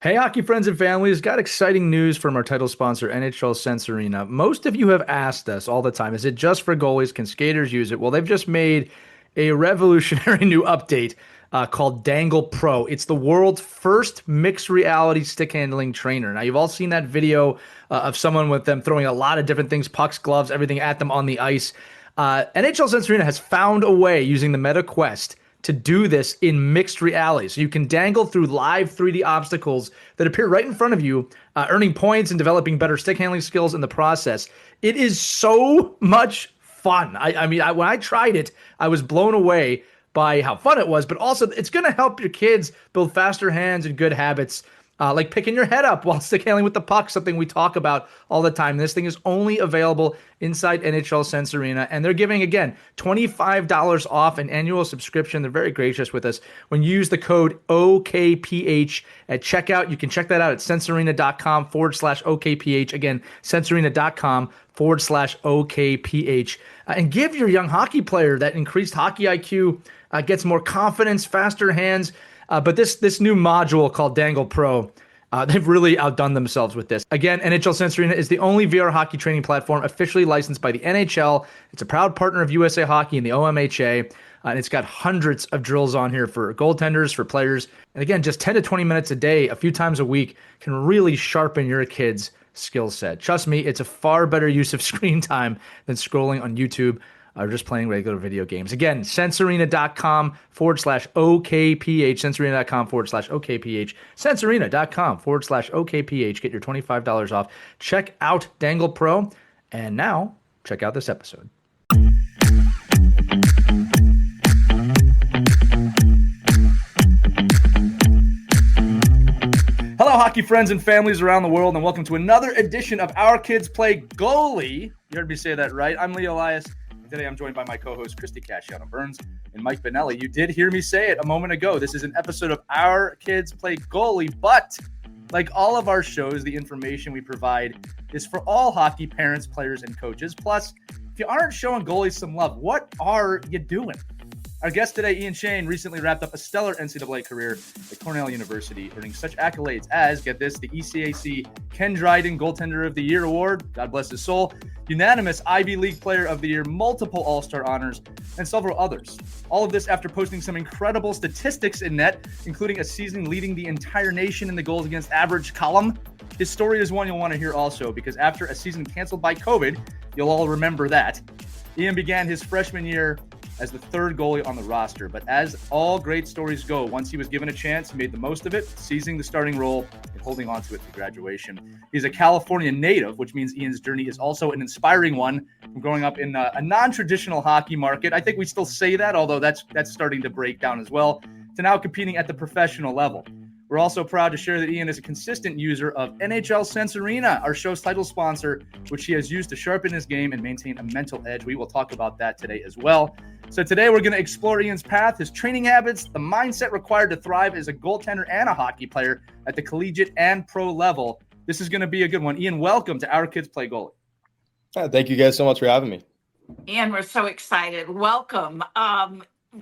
Hey, hockey friends and families, got exciting news from our title sponsor, NHL Sense Arena. Most of you have asked us all the time, is it just for goalies? Can skaters use it? Well, they've just made a revolutionary new update called Dangle Pro. It's the world's first mixed reality stick handling trainer. Now, you've all seen that video of someone with them throwing a lot of different things, pucks, gloves, everything at them on the ice. NHL Sense Arena has found a way using the Meta Quest to do this in mixed reality. So you can dangle through live 3D obstacles that appear right in front of you, earning points and developing better stick handling skills in the process. It is so much fun. When I tried it, I was blown away by how fun it was, but also it's going to help your kids build faster hands and good habits. Like picking your head up while stick handling with the puck, something we talk about all the time. This thing is only available inside NHL Sense Arena, and they're giving, again, $25 off an annual subscription. They're very gracious with us. When you use the code OKPH at checkout, you can check that out at sensearena.com/OKPH. Again, sensearena.com/OKPH. And give your young hockey player that increased hockey IQ, gets more confidence, faster hands. But this new module called Dangle Pro, they've really outdone themselves with this. Again, NHL Sense Arena is the only VR hockey training platform officially licensed by the NHL. It's a proud partner of USA Hockey and the OMHA. And it's got hundreds of drills on here for goaltenders, for players. And again, just 10 to 20 minutes a day, a few times a week, can really sharpen your kid's skill set. Trust me, it's a far better use of screen time than scrolling on YouTube or just playing regular video games. Again, sensearena.com/OKPH, sensearena.com/OKPH, sensearena.com/OKPH. Get your $25 off. Check out Dangle Pro. And now, check out this episode. Hello, hockey friends and families around the world, and welcome to another edition of Our Kids Play Goalie. You heard me say that right. I'm Lee Elias. Today, I'm joined by my co-hosts, Christie Burns and Mike Benelli. You did hear me say it a moment ago. This is an episode of Our Kids Play Goalie, but like all of our shows, the information we provide is for all hockey parents, players, and coaches. Plus, if you aren't showing goalies some love, what are you doing? Our guest today, Ian Shane, recently wrapped up a stellar NCAA career at Cornell University, earning such accolades as, get this, the ECAC Ken Dryden Goaltender of the Year Award, God bless his soul, unanimous Ivy League Player of the Year, multiple All-Star honors, and several others. All of this after posting some incredible statistics in net, including a season leading the entire nation in the goals against average column. His story is one you'll want to hear also, because after a season canceled by COVID, you'll all remember that, Ian began his freshman year as the third goalie on the roster. But as all great stories go, once he was given a chance, he made the most of it, seizing the starting role and holding on to it through graduation. He's a California native, which means Ian's journey is also an inspiring one from growing up in a non-traditional hockey market. I think we still say that, although that's starting to break down as well, to now competing at the professional level. We're also proud to share that Ian is a consistent user of NHL Sense Arena, our show's title sponsor, which he has used to sharpen his game and maintain a mental edge. We will talk about that today as well. So today we're going to explore Ian's path, his training habits, the mindset required to thrive as a goaltender and a hockey player at the collegiate and pro level. This is going to be a good one. Ian, welcome to Our Kids Play Goalie. Thank you guys so much for having me. Ian, we're so excited. Welcome.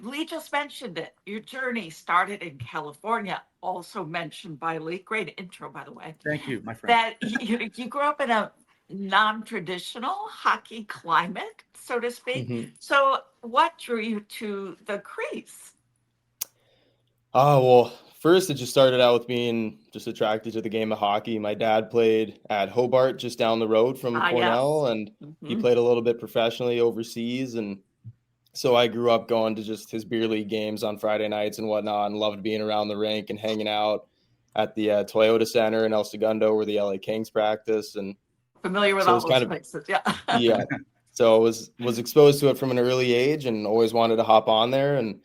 Lee just mentioned it. Your journey started in California, also mentioned by Lee. Great intro, by the way. Thank you, my friend. That you grew up in a non-traditional hockey climate, so to speak. Mm-hmm. So what drew you to the crease? Well, first it just started out with being just attracted to the game of hockey. My dad played at Hobart, just down the road from Cornell, yes. And he played a little bit professionally overseas. And so I grew up going to just his beer league games on Friday nights and whatnot, and loved being around the rink and hanging out at the Toyota Center in El Segundo where the LA Kings practice. And familiar with all those places, yeah. Yeah. So I was exposed to it from an early age and always wanted to hop on there, and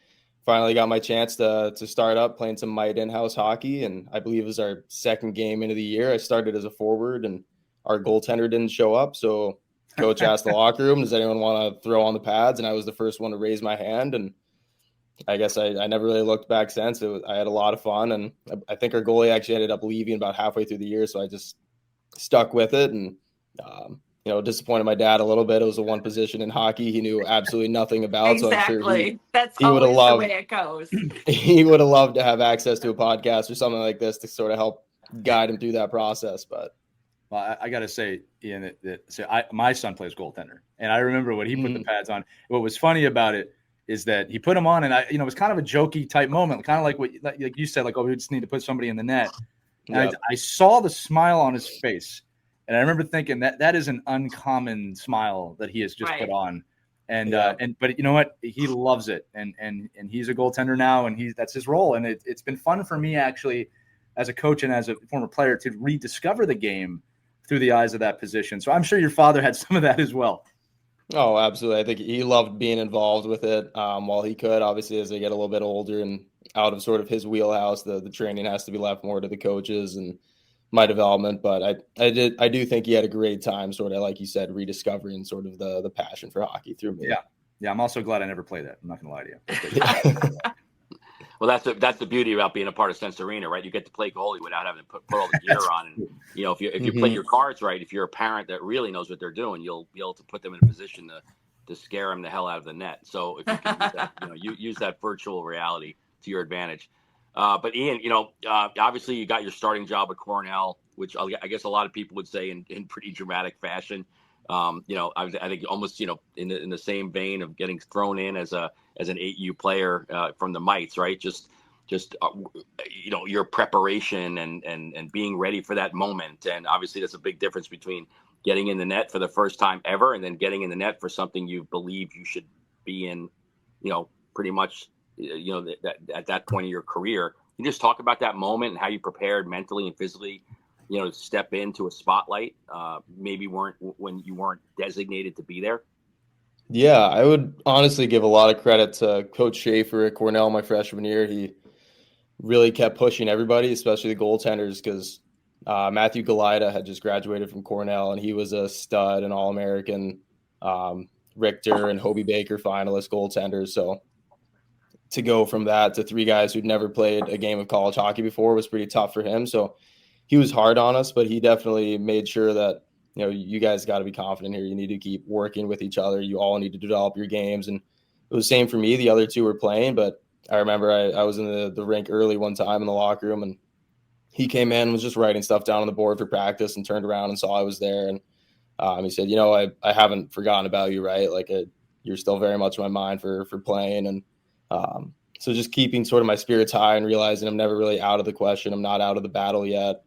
finally got my chance to start up playing some Might in-house hockey. And I believe it was our second game into the year. I started as a forward and our goaltender didn't show up. So coach asked the locker room, does anyone want to throw on the pads? And I was the first one to raise my hand. And I guess I never really looked back since. I had a lot of fun. And I think our goalie actually ended up leaving about halfway through the year. So I just stuck with it and, disappointed my dad a little bit. It was the one position in hockey he knew absolutely nothing about. Exactly. So I'm sure that's always the way it goes. He would have loved to have access to a podcast or something like this to sort of help guide him through that process. But well, I got to say, Ian, my son plays goaltender, and I remember when he put the pads on. What was funny about it is that he put them on, and it was kind of a jokey type moment, kind of like what like you said, like, oh, we just need to put somebody in the net. And I saw the smile on his face, and I remember thinking that is an uncommon smile that he has just put on. And but you know what? He loves it, and he's a goaltender now, and that's his role. And it's been fun for me actually, as a coach and as a former player, to rediscover the game through the eyes of that position. So I'm sure your father had some of that as well. Oh, absolutely. I think he loved being involved with it while he could. Obviously, as they get a little bit older and out of sort of his wheelhouse, the training has to be left more to the coaches and my development. But I do think he had a great time, sort of like you said, rediscovering sort of the passion for hockey through me. Yeah. I'm also glad I never played that. I'm not gonna lie to you. Well, that's the beauty about being a part of Sense Arena, right? You get to play goalie without having to put all the gear on. And if you play your cards right, if you're a parent that really knows what they're doing, you'll be able to put them in a position to scare them the hell out of the net. So if you can use that, use that virtual reality to your advantage. But Ian, obviously you got your starting job at Cornell, which I guess a lot of people would say in pretty dramatic fashion. I think almost in the same vein of getting thrown in as an 8U player from the Mites, right? Just your preparation and being ready for that moment. And obviously that's a big difference between getting in the net for the first time ever and then getting in the net for something you believe you should be in, pretty much, at that point of your career. You just talk about that moment and how you prepared mentally and physically, to step into a spotlight, maybe when you weren't designated to be there. Yeah, I would honestly give a lot of credit to Coach Schaefer at Cornell my freshman year. He really kept pushing everybody, especially the goaltenders, because Matthew Galida had just graduated from Cornell, and he was a stud, an All-American, Richter and Hobie Baker finalist goaltender. So to go from that to three guys who'd never played a game of college hockey before was pretty tough for him. So he was hard on us, but he definitely made sure that, you guys got to be confident here. You need to keep working with each other. You all need to develop your games. And it was the same for me. The other two were playing, but I remember I was in the rink early one time in the locker room, and he came in and was just writing stuff down on the board for practice and turned around and saw I was there. And he said, I haven't forgotten about you, right? Like you're still very much in my mind for playing. And so just keeping sort of my spirits high and realizing I'm never really out of the question. I'm not out of the battle yet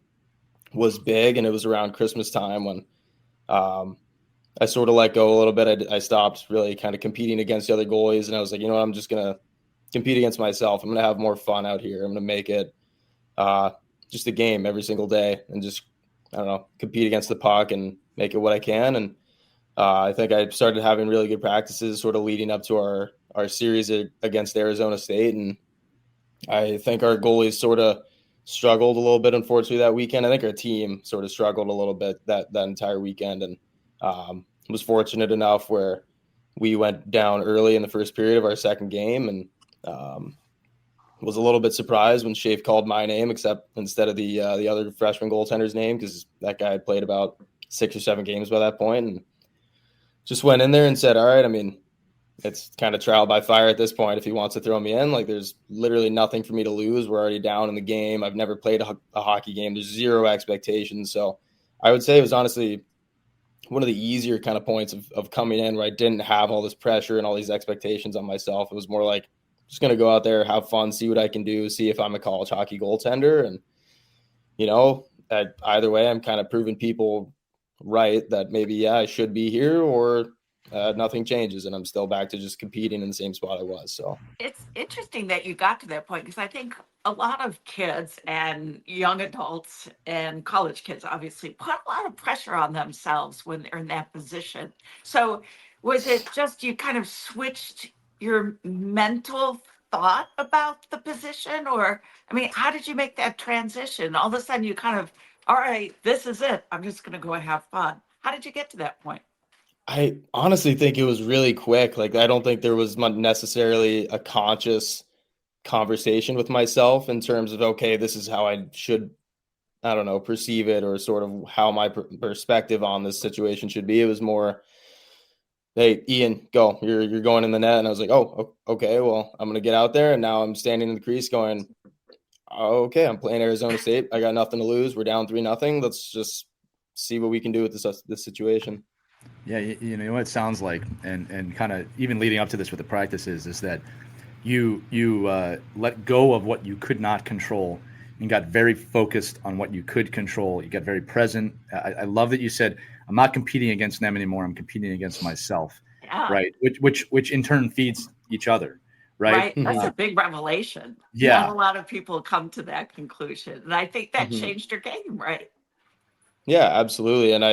was big. And it was around Christmas time when I sort of let go a little bit. I stopped really kind of competing against the other goalies. And I was like, I'm just going to compete against myself. I'm going to have more fun out here. I'm going to make it just a game every single day and just, compete against the puck and make it what I can. And I think I started having really good practices sort of leading up to our series against Arizona State. And I think our goalies sort of struggled a little bit, unfortunately, that weekend. I think our team sort of struggled a little bit that entire weekend, and was fortunate enough where we went down early in the first period of our second game, and was a little bit surprised when Shafe called my name instead of the other freshman goaltender's name, because that guy had played about 6 or 7 games by that point, and just went in there and said, all right, it's kind of trial by fire at this point. If he wants to throw me in, like, there's literally nothing for me to lose. We're already down in the game. I've never played a hockey game. There's zero expectations. So I would say it was honestly one of the easier kind of points of coming in, where I didn't have all this pressure and all these expectations on myself. It was more like, just going to go out there, have fun, see what I can do, see if I'm a college hockey goaltender. And, either way, I'm kind of proving people right that maybe, I should be here, or nothing changes and I'm still back to just competing in the same spot I was. So it's interesting that you got to that point, because I think a lot of kids and young adults and college kids obviously put a lot of pressure on themselves when they're in that position. So was it just you kind of switched your mental thought about the position, or how did you make that transition? All of a sudden you kind of, all right, this is it, I'm just going to go and have fun. How did you get to that point? I honestly think it was really quick. Like, I don't think there was necessarily a conscious conversation with myself in terms of, okay, this is how I should, perceive it, or sort of how my perspective on this situation should be. It was more, hey, Ian, go, you're going in the net. And I was like, oh, okay, well, I'm going to get out there. And now I'm standing in the crease going, okay, I'm playing Arizona State. I got nothing to lose. We're down 3-0. Let's just see what we can do with this situation. Yeah, you know what it sounds like, and kind of even leading up to this with the practices is that you let go of what you could not control and got very focused on what you could control. You got very present. I love that you said, I'm not competing against them anymore. I'm competing against myself, right? Which in turn feeds each other, right? That's a big revelation. Yeah. Not a lot of people come to that conclusion. And I think that changed your game, right? Yeah, absolutely. And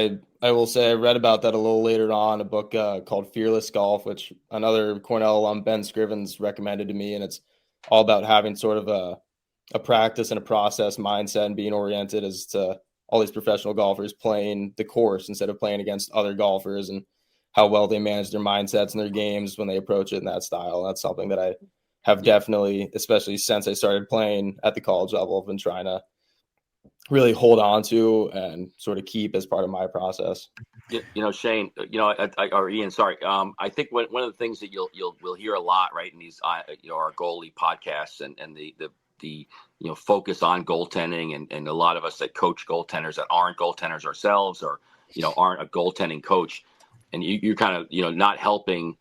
I will say I read about that a little later on, a book called Fearless Golf, which another Cornell alum, Ben Scrivens, recommended to me. And it's all about having sort of a practice and a process mindset and being oriented as to all these professional golfers playing the course instead of playing against other golfers, and how well they manage their mindsets and their games when they approach it in that style. And that's something that I have definitely, especially since I started playing at the college level, I've been trying to really hold on to and sort of keep as part of my process. You know, Shane, you know, or Ian, sorry. I think one of the things that we'll hear a lot, right, in these, you know, our goalie podcasts and the you know, focus on goaltending, and a lot of us that coach goaltenders that aren't goaltenders ourselves, or, you know, aren't a goaltending coach, and you're kind of, you know, not helping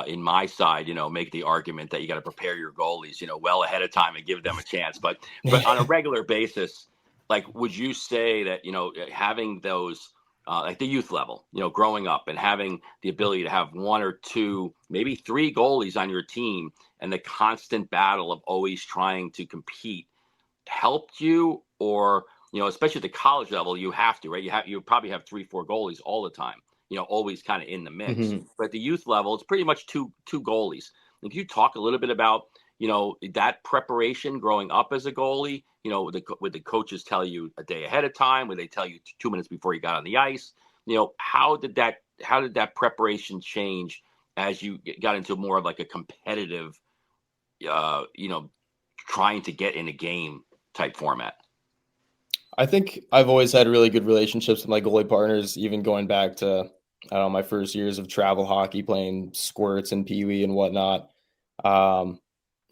in my side, you know, make the argument that you got to prepare your goalies, you know, well ahead of time and give them a chance, but on a regular basis, like, would you say that, you know, having those like the youth level, you know, growing up and having the ability to have one or two, maybe three goalies on your team, and the constant battle of always trying to compete helped you? Or, you know, especially at the college level, you have to, right? You probably have 3-4 goalies all the time, you know, always kind of in the mix. But at the youth level, it's pretty much two goalies. Can you talk a little bit about, you know, that preparation growing up as a goalie? You know, would the coaches tell you a day ahead of time? Would they tell you 2 minutes before you got on the ice? You know, how did that preparation change as you got into more of like a competitive, you know, trying to get in a game type format? I think I've always had really good relationships with my goalie partners, even going back to, I don't know, my first years of travel hockey, playing squirts and peewee and whatnot.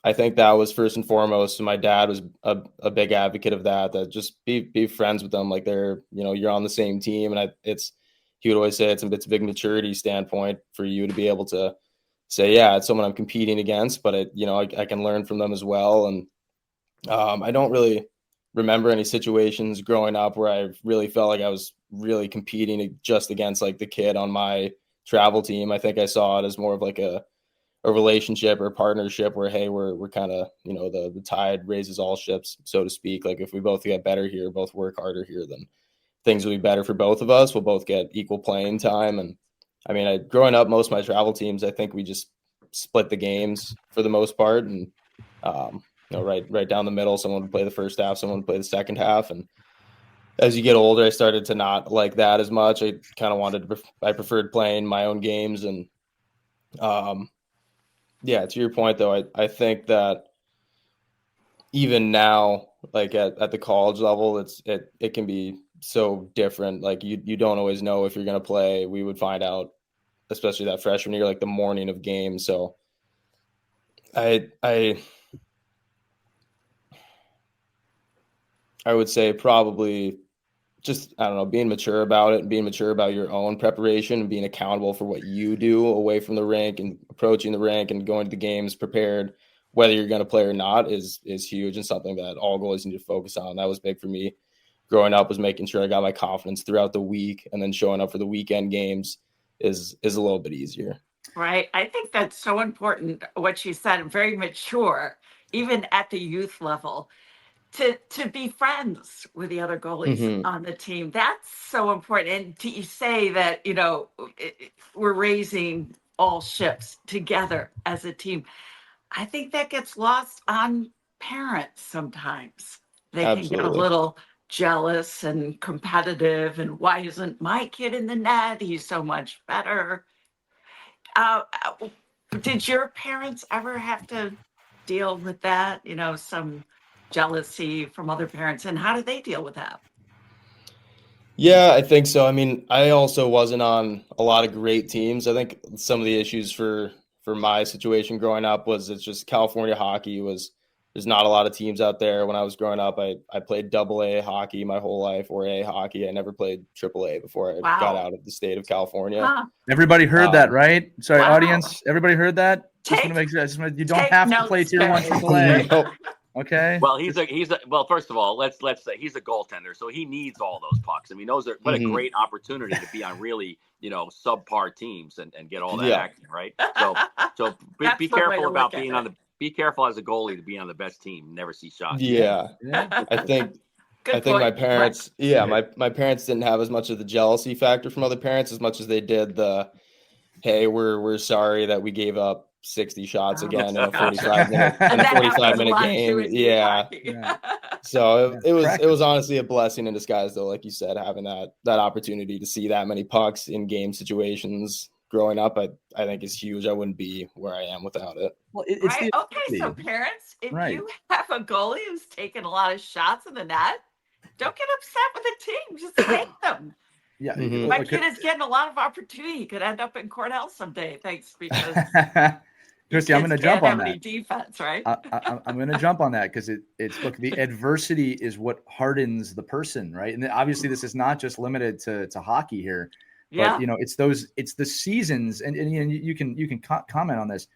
I think that was first and foremost. And my dad was a big advocate of that just be friends with them. Like, they're, you know, you're on the same team. And he would always say it's a big maturity standpoint for you to be able to say, yeah, it's someone I'm competing against, but you know, I can learn from them as well. And I don't really remember any situations growing up where I really felt like I was really competing just against like the kid on my travel team. I think I saw it as more of like a relationship or partnership where, hey, we're kind of, you know, the tide raises all ships, so to speak. Like, if we both get better here, both work harder here, then things will be better for both of us. We'll both get equal playing time. And I mean, growing up, most of my travel teams, I think we just split the games for the most part. And, you know, right down the middle, someone would play the first half, someone would play the second half. And as you get older, I started to not like that as much. I kind of I preferred playing my own games. And, yeah, to your point, though, I think that even now, like at the college level, it can be so different. Like, you don't always know if you're going to play. We would find out, especially that freshman year, like the morning of games. So I would say probably just, I don't know, being mature about it and being mature about your own preparation and being accountable for what you do away from the rink and approaching the rink and going to the games prepared, whether you're going to play or not, is huge, and something that all goalies need to focus on. That was big for me growing up, was making sure I got my confidence throughout the week, and then showing up for the weekend games is a little bit easier. Right. I think that's so important, what you said, very mature, even at the youth level. To be friends with the other goalies on the team. That's so important. And to say that, you know, we're raising all ships together as a team. I think that gets lost on parents sometimes. They can get a little jealous and competitive. And why isn't my kid in the net? He's so much better. Did your parents ever have to deal with that? You know, some jealousy from other parents, and how do they deal with that? Yeah, I think so. I mean, I also wasn't on a lot of great teams. I think some of the issues for my situation growing up was it's just California hockey was there's not a lot of teams out there. When I was growing up, I played AA hockey my whole life, or A hockey. I never played AAA before I got out of the state of California. Huh. Everybody heard that, right? Sorry, Wow. audience. Everybody heard that? Just want to make sure. You don't have to play Tier 1 AAA. Nope. Okay. Well, well, first of all, let's say he's a goaltender, so he needs all those pucks. I mean, those are what a great opportunity to be on really, subpar teams and get all that action, right? So be careful about being on the. Be careful as a goalie to be on the best team. Never see shots. Yeah. I think my parents. Yeah, my parents didn't have as much of the jealousy factor from other parents as much as they did the, hey, we're sorry that we gave up 60 shots again in a 45-minute game. Yeah. So it was honestly a blessing in disguise, though, like you said, having that opportunity to see that many pucks in game situations growing up, I think is huge. I wouldn't be where I am without it. Well, it's right. Okay, so parents, if you have a goalie who's taken a lot of shots in the net, don't get upset with the team. Just take them. Yeah, my kid is getting a lot of opportunity. He could end up in Cornell someday. Thanks, because Christy, I'm going to jump on that. Defense, right? I'm going to jump on that because it's look, the adversity is what hardens the person, right? And obviously, this is not just limited to hockey here, but it's the seasons, and you can comment on this.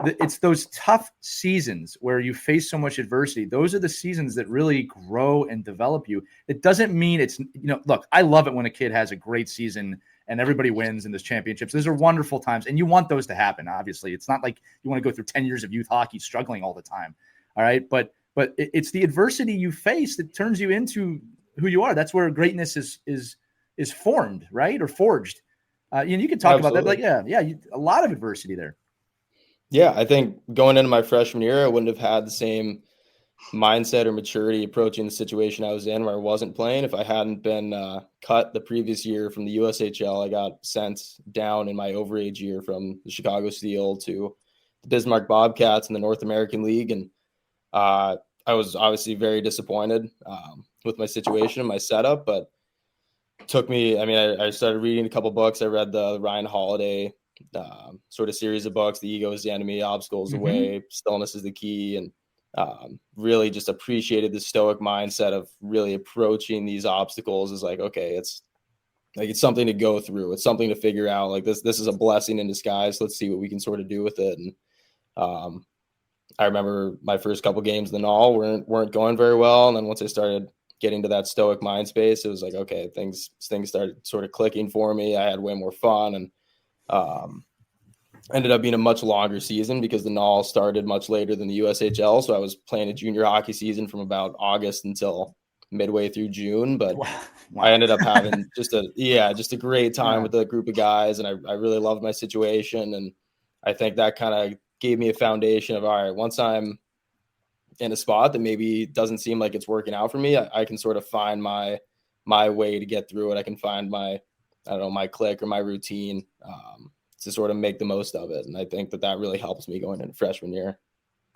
It's those tough seasons where you face so much adversity. Those are the seasons that really grow and develop you. It doesn't mean it's, look, I love it when a kid has a great season and everybody wins in those championships. Those are wonderful times, and you want those to happen, obviously. It's not like you want to go through 10 years of youth hockey struggling all the time, all right? But it's the adversity you face that turns you into who you are. That's where greatness is formed, right, or forged. You can talk about that, like, a lot of adversity there. Yeah, I think going into my freshman year, I wouldn't have had the same mindset or maturity approaching the situation I was in where I wasn't playing if I hadn't been cut the previous year from the USHL. I got sent down in my overage year from the Chicago Steel to the Bismarck Bobcats in the North American League. And I was obviously very disappointed with my situation and my setup, but it took me, I started reading a couple books. I read the Ryan Holiday sort of series of books, The Ego is the Enemy, Obstacles the Way, Stillness is the Key, and really just appreciated the stoic mindset of really approaching these obstacles as like, okay, it's something to go through. It's something to figure out. Like this is a blessing in disguise. Let's see what we can sort of do with it. And I remember my first couple games in the Null weren't going very well. And then once I started getting to that stoic mind space, it was like, okay, things started sort of clicking for me. I had way more fun, and ended up being a much longer season because the Null started much later than the USHL. So I was playing a junior hockey season from about August until midway through June. But I ended up having just a great time with a group of guys. And I really loved my situation. And I think that kind of gave me a foundation of, all right, once I'm in a spot that maybe doesn't seem like it's working out for me, I can sort of find my way to get through it. I can find my click or my routine to sort of make the most of it. And I think that really helps me going into freshman year.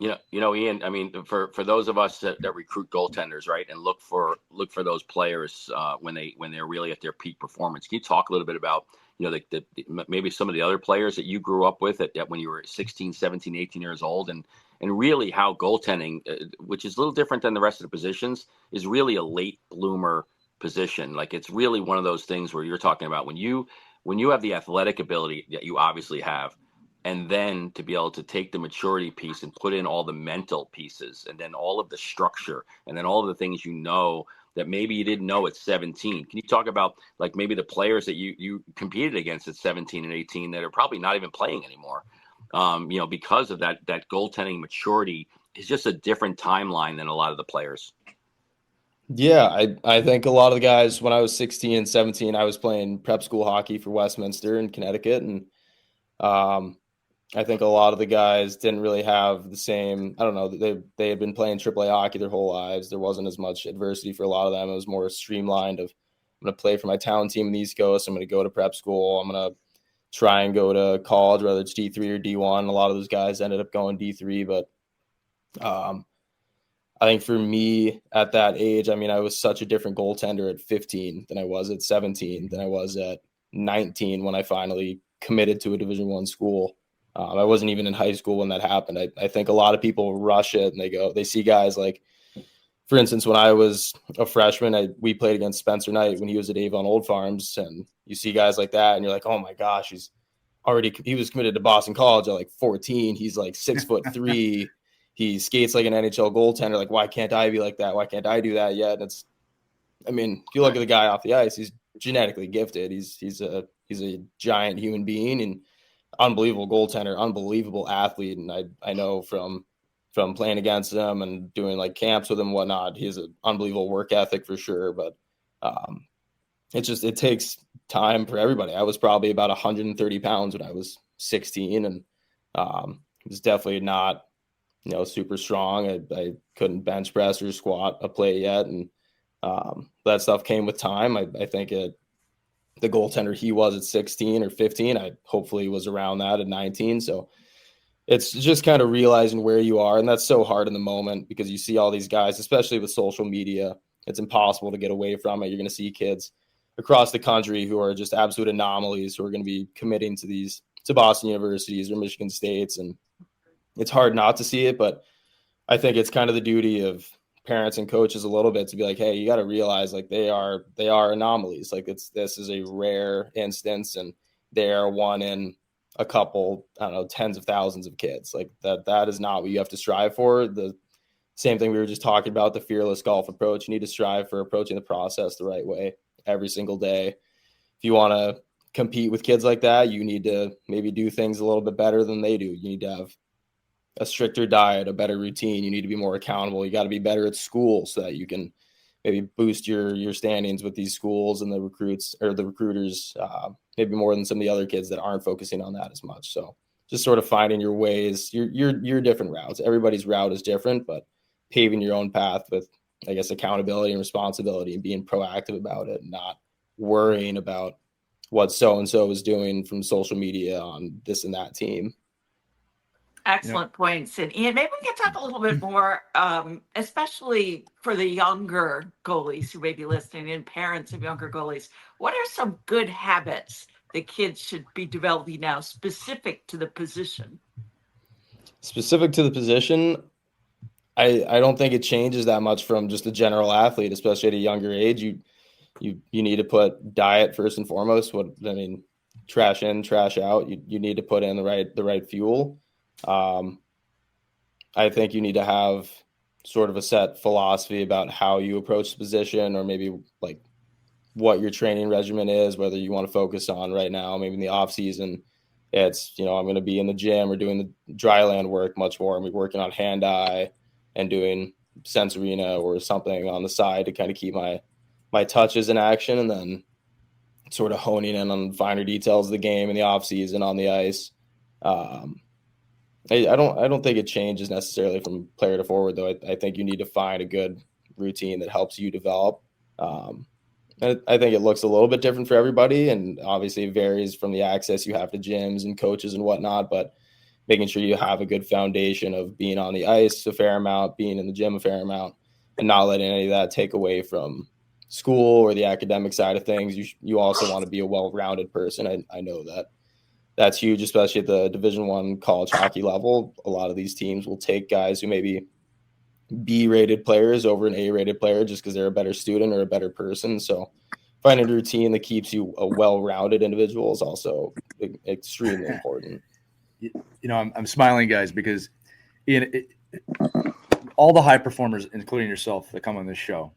Ian, for those of us that recruit goaltenders, right, and look for those players when they're really at their peak performance, can you talk a little bit about, maybe some of the other players that you grew up with at when you were 16, 17, 18 years old, and really how goaltending, which is a little different than the rest of the positions, is really a late bloomer position. Like, it's really one of those things where you're talking about when you have the athletic ability that you obviously have, and then to be able to take the maturity piece and put in all the mental pieces, and then all of the structure, and then all of the things that maybe you didn't know at 17. Can you talk about, like, maybe the players that you competed against at 17 and 18 that are probably not even playing anymore? Because of that goaltending maturity is just a different timeline than a lot of the players. Yeah, I think a lot of the guys, when I was 16 and 17, I was playing prep school hockey for Westminster in Connecticut. And I think a lot of the guys didn't really have the same, I don't know, they had been playing AAA hockey their whole lives. There wasn't as much adversity for a lot of them. It was more streamlined of, I'm going to play for my town team in the East Coast. I'm going to go to prep school. I'm going to try and go to college, whether it's D3 or D1. A lot of those guys ended up going D3, but I think for me at that age, I was such a different goaltender at 15 than I was at 17, than I was at 19 when I finally committed to a Division I school. I wasn't even in high school when that happened. I think a lot of people rush it and they see guys like, for instance, when I was a freshman, we played against Spencer Knight when he was at Avon Old Farms, and you see guys like that and you're like, oh my gosh, he was committed to Boston College at like 14. He's like 6'3". He skates like an NHL goaltender. Like, why can't I be like that? Why can't I do that yet? And if you look at the guy off the ice, he's genetically gifted. He's a giant human being and unbelievable goaltender, unbelievable athlete. And I know from playing against him and doing like camps with him and whatnot, he has an unbelievable work ethic for sure. But it takes time for everybody. I was probably about 130 pounds when I was 16 and was definitely not, super strong. I couldn't bench press or squat a play yet. And that stuff came with time. I think the goaltender he was at 16 or 15, I hopefully was around that at 19. So it's just kind of realizing where you are. And that's so hard in the moment because you see all these guys, especially with social media, it's impossible to get away from it. You're going to see kids across the country who are just absolute anomalies who are going to be committing to Boston universities or Michigan States. And it's hard not to see it, but I think it's kind of the duty of parents and coaches a little bit to be like, hey, you got to realize like they are anomalies. Like this is a rare instance and they are one in a couple, I don't know, tens of thousands of kids. Like that is not what you have to strive for. The same thing we were just talking about, the fearless golf approach. You need to strive for approaching the process the right way every single day. If you want to compete with kids like that, you need to maybe do things a little bit better than they do. You need to have a stricter diet, a better routine. You need to be more accountable. You got to be better at school so that you can maybe boost your standings with these schools and the recruiters, maybe more than some of the other kids that aren't focusing on that as much. So just sort of finding your ways, your different routes. Everybody's route is different, but paving your own path with, I guess, accountability and responsibility and being proactive about it, not worrying about what so-and-so is doing from social media on this and that team. Excellent points. And Ian, maybe we can talk a little bit more, especially for the younger goalies who may be listening and parents of younger goalies. What are some good habits that kids should be developing now specific to the position? Specific to the position, I don't think it changes that much from just a general athlete, especially at a younger age. You need to put diet first and foremost. Trash in, trash out. You need to put in the right fuel. I think you need to have sort of a set philosophy about how you approach the position, or maybe like what your training regimen is, whether you want to focus on right now, maybe in the off season, it's, I'm going to be in the gym or doing the dry land work much more. I'm working on hand-eye and doing Sense Arena or something on the side to kind of keep my touches in action, and then sort of honing in on finer details of the game in the off season on the ice. I don't think it changes necessarily from player to forward, though. I think you need to find a good routine that helps you develop. I think it looks a little bit different for everybody, and obviously it varies from the access you have to gyms and coaches and whatnot, but making sure you have a good foundation of being on the ice a fair amount, being in the gym a fair amount, and not letting any of that take away from school or the academic side of things. You also want to be a well-rounded person. I know that's huge, especially at the Division I college hockey level. A lot of these teams will take guys who maybe B-rated players over an A-rated player just because they're a better student or a better person. So finding a routine that keeps you a well-rounded individual is also extremely important. I'm smiling, guys, because all the high performers, including yourself, that come on this show,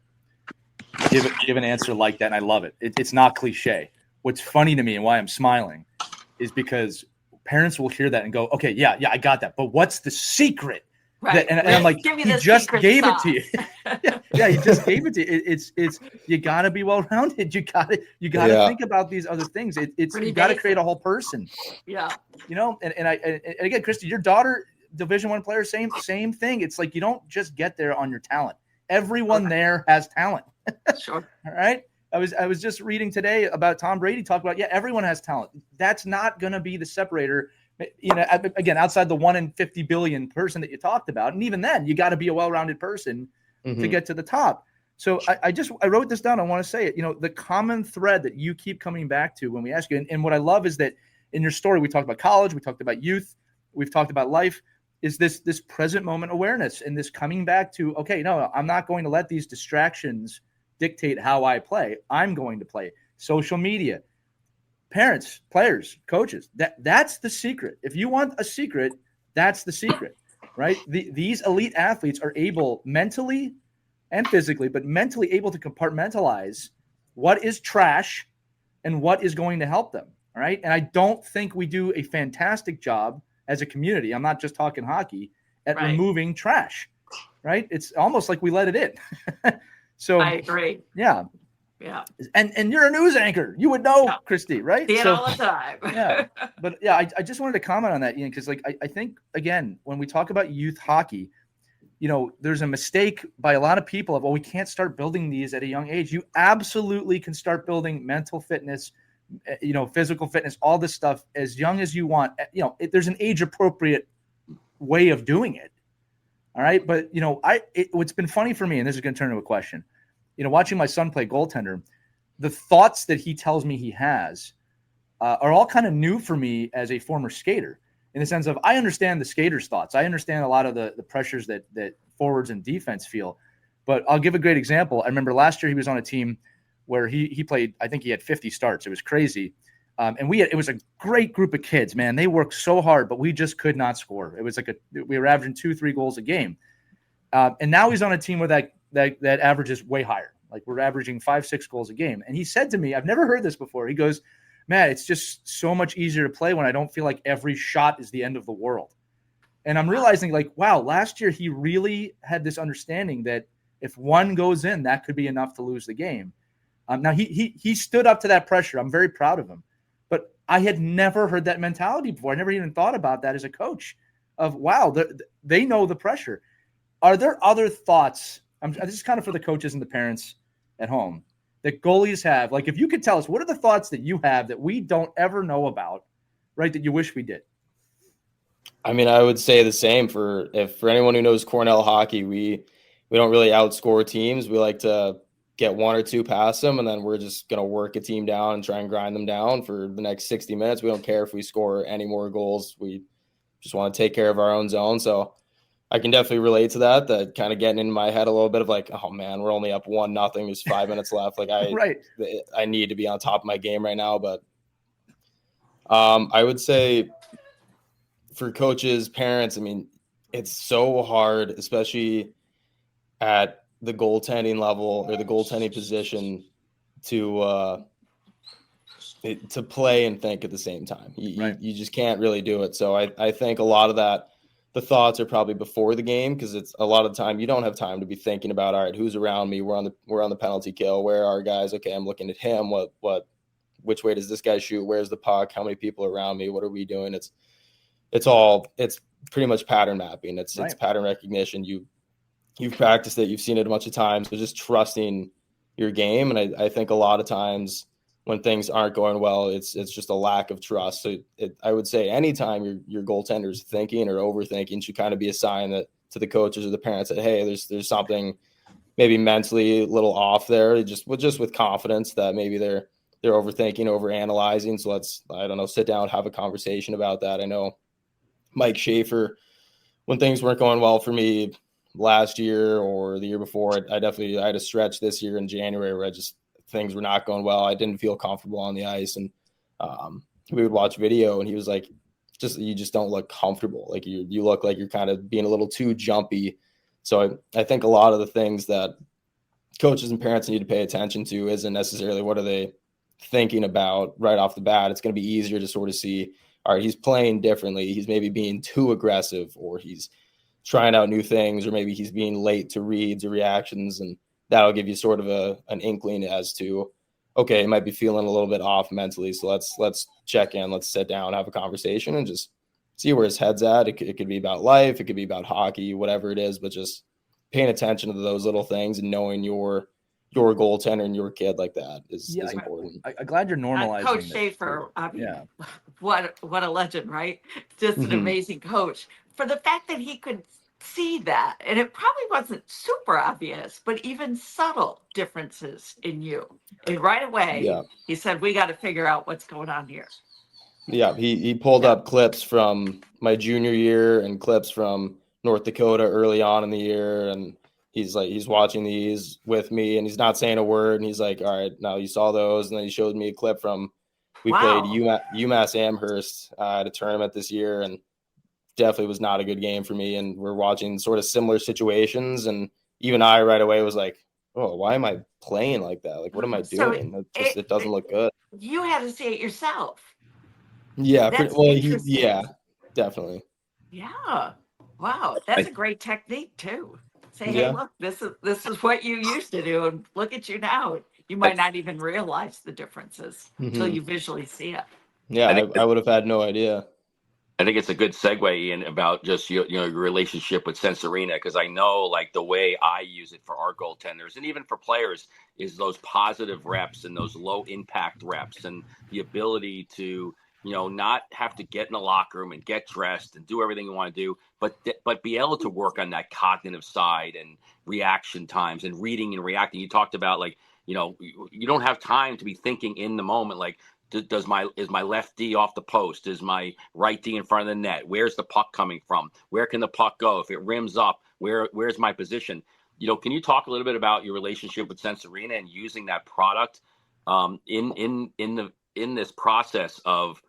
give an answer like that, and I love it. It's not cliche. What's funny to me and why I'm smiling is because parents will hear that and go, okay, yeah, I got that. But what's the secret? Right. And I'm like, he just gave sauce. it to you. yeah, he just gave it to you. It's you got to be well-rounded. You got to think about these other things. You got to create a whole person. Yeah. And again, Christie, your daughter, Division I player, same thing. It's like you don't just get there on your talent. Everyone there has talent. Sure. All right. I was just reading today about Tom Brady talk about, everyone has talent. That's not going to be the separator, again, outside the 1 in 50 billion person that you talked about. And even then you got to be a well-rounded person to get to the top. So I wrote this down. I want to say it, the common thread that you keep coming back to when we ask you. And what I love is that in your story, we talked about college, we talked about youth, we've talked about life, is this present moment awareness and this coming back to, okay, no, I'm not going to let these distractions dictate how I play. I'm going to play. Social media, parents, players, coaches, that's the secret. If you want a secret, that's the secret, right? These elite athletes are able mentally and physically, but mentally able to compartmentalize what is trash and what is going to help them. All right. And I don't think we do a fantastic job as a community. I'm not just talking hockey, at removing trash, right? It's almost like we let it in. So I agree. Yeah. Yeah. And you're a news anchor. You would know, Christie, right? See it all the time. Yeah. But yeah, I just wanted to comment on that, Ian, because like I think, again, when we talk about youth hockey, you know, there's a mistake by a lot of people of, well, we can't start building these at a young age. You absolutely can start building mental fitness, you know, physical fitness, all this stuff as young as you want. You know, there's an age appropriate way of doing it. All right. But, you know, what's been funny for me, and this is going to turn into a question, you know, watching my son play goaltender, the thoughts that he tells me he has are all kind of new for me as a former skater, in the sense of, I understand the skater's thoughts. I understand a lot of the pressures that forwards and defense feel. But I'll give a great example. I remember last year he was on a team where he played, I think he had 50 starts. It was crazy. And it was a great group of kids, man. They worked so hard, but we just could not score. It was like we were averaging 2-3 goals a game. And now he's on a team where that average is way higher. Like we're averaging 5-6 goals a game. And he said to me, I've never heard this before. He goes, man, it's just so much easier to play when I don't feel like every shot is the end of the world. And I'm realizing, like, wow, last year he really had this understanding that if one goes in, that could be enough to lose the game. Now he stood up to that pressure. I'm very proud of him. But I had never heard that mentality before. I never even thought about that as a coach of, wow, they know the pressure. Are there other thoughts? This is kind of for the coaches and the parents at home, that goalies have. Like, if you could tell us, what are the thoughts that you have that we don't ever know about, right, that you wish we did? I mean, I would say the same for anyone who knows Cornell hockey. We don't really outscore teams. We like to get one or two past them, and then we're just going to work a team down and try and grind them down for the next 60 minutes. We don't care if we score any more goals. We just want to take care of our own zone. So I can definitely relate to that kind of getting in my head a little bit of like, oh man, we're only up 1-0. There's 5 minutes left. Like I need to be on top of my game right now. But I would say for coaches, parents, I mean, it's so hard, especially at the goaltending level or the goaltending position to play and think at the same time. You just can't really do it. So I think a lot of that, the thoughts are probably before the game, because it's a lot of the time you don't have time to be thinking about, all right, who's around me? We're on the penalty kill. Where are guys? Okay, I'm looking at him. Which way does this guy shoot? Where's the puck? How many people are around me? What are we doing? It's pretty much pattern mapping. It's pattern recognition. You've practiced it. You've seen it a bunch of times. So just trusting your game. And I think a lot of times when things aren't going well, it's just a lack of trust. So I would say anytime your goaltender is thinking or overthinking should kind of be a sign that to the coaches or the parents that, hey, there's something maybe mentally a little off there, just with confidence that maybe they're overthinking, overanalyzing. So let's, I don't know, sit down, have a conversation about that. I know Mike Schaefer, when things weren't going well for me last year or the year before, I had a stretch this year in January where things were not going well. I didn't feel comfortable on the ice, and we would watch video, and he was like, you just don't look comfortable. Like you look like you're kind of being a little too jumpy. So I think a lot of the things that coaches and parents need to pay attention to isn't necessarily what are they thinking about right off the bat. It's going to be easier to sort of see, all right, he's playing differently. He's maybe being too aggressive, or he's trying out new things, or maybe he's being late to reads or reactions. And that'll give you sort of an inkling as to, okay, he might be feeling a little bit off mentally. So let's check in, let's sit down, have a conversation, and just see where his head's at. It could be about life. It could be about hockey, whatever it is, but just paying attention to those little things and knowing your goaltender and your kid like that is important. I'm glad you're normalizing Coach Schaefer, I mean, what a legend, right? Just an amazing coach. For the fact that he could see that, and it probably wasn't super obvious, but even subtle differences in you. And right away, he said, we got to figure out what's going on here. Yeah, he pulled up clips from my junior year and clips from North Dakota early on in the year, and he's watching these with me, and he's not saying a word, and he's like, all right, now you saw those, and then he showed me a clip from we played UMass Amherst at a tournament this year, and definitely was not a good game for me, and we're watching sort of similar situations, and even I right away was like, oh, why am I playing like that? Like, what am I doing? It doesn't look good. You had to see it yourself. Yeah, That's yeah, definitely. Yeah. Wow. That's a great technique too. Say, hey, look, this is what you used to do, and look at you now. You might not even realize the differences until you visually see it. Yeah, I would have had no idea. I think it's a good segue in about just your relationship with Sense Arena, because I know like the way I use it for our goaltenders and even for players is those positive reps and those low impact reps and the ability to not have to get in the locker room and get dressed and do everything you want to do, but be able to work on that cognitive side and reaction times and reading and reacting. You talked about like you don't have time to be thinking in the moment like, is my left D off the post? Is my right D in front of the net? Where's the puck coming from? Where can the puck go? If it rims up, where's my position? Can you talk a little bit about your relationship with Sense Arena and using that product in this process of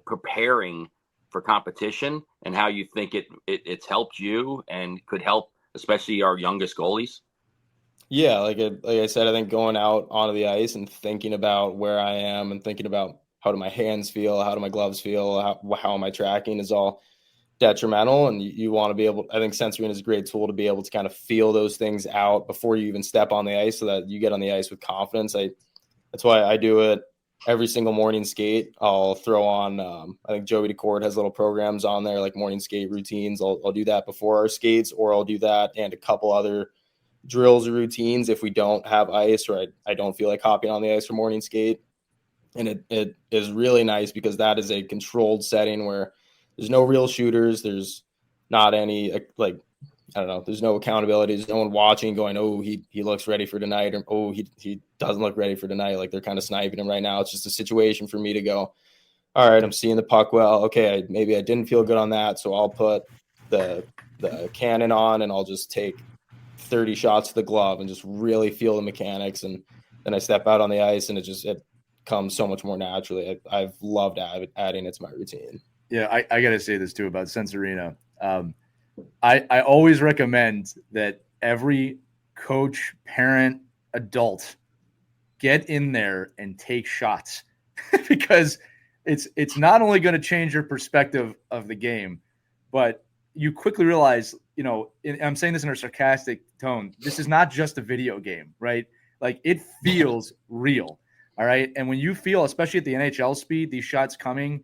preparing for competition, and how you think it's helped you and could help especially our youngest goalies? Yeah, like I said, I think going out onto the ice and thinking about where I am and thinking about how do my hands feel, how do my gloves feel, how am I tracking is all detrimental. And you want to be able, I think Sense Arena is a great tool to be able to kind of feel those things out before you even step on the ice so that you get on the ice with confidence. That's why I do it every single morning skate. I'll throw on, I think Joey DeCord has little programs on there, like morning skate routines. I'll do that before our skates, or I'll do that and a couple other drills or routines if we don't have ice, or I don't feel like hopping on the ice for morning skate. And it is really nice because that is a controlled setting where there's no real shooters. There's not any, like, I don't know, there's no accountability. There's no one watching going, oh, he looks ready for tonight, or oh, he doesn't look ready for tonight. Like they're kind of sniping him right now. It's just a situation for me to go, all right, I'm seeing the puck well. Okay, maybe I didn't feel good on that, so I'll put the cannon on and I'll just take 30 shots to the glove and just really feel the mechanics. And then I step out on the ice and it comes so much more naturally. I've loved adding it to my routine. Yeah, I got to say this too about Sense Arena. I always recommend that every coach, parent, adult get in there and take shots because it's not only going to change your perspective of the game, but you quickly realize, I'm saying this in a sarcastic tone, this is not just a video game, right? Like it feels real. All right. And when you feel, especially at the NHL speed, these shots coming,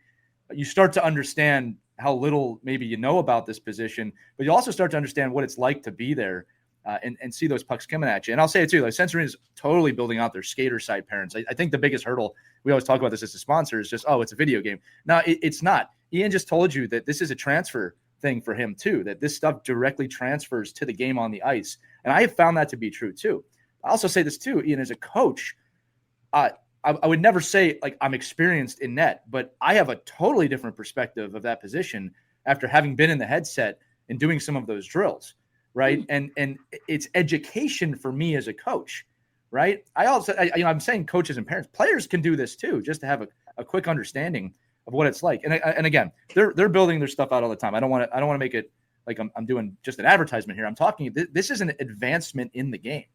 you start to understand how little maybe you know about this position, but you also start to understand what it's like to be there and see those pucks coming at you. And I'll say it too, like Sense Arena is totally building out their skater side parents. I think the biggest hurdle, we always talk about this as a sponsor, is just, oh, it's a video game. No, it's not. Ian just told you that this is a transfer thing for him too, that this stuff directly transfers to the game on the ice. And I have found that to be true too. I also say this too, Ian, as a coach, I would never say like I'm experienced in net, but I have a totally different perspective of that position after having been in the headset and doing some of those drills, right? And it's education for me as a coach, right? I'm saying coaches and parents, players can do this too, just to have a quick understanding of what it's like. And again, they're building their stuff out all the time. I don't want to make it like I'm doing just an advertisement here. I'm talking, this is an advancement in the game,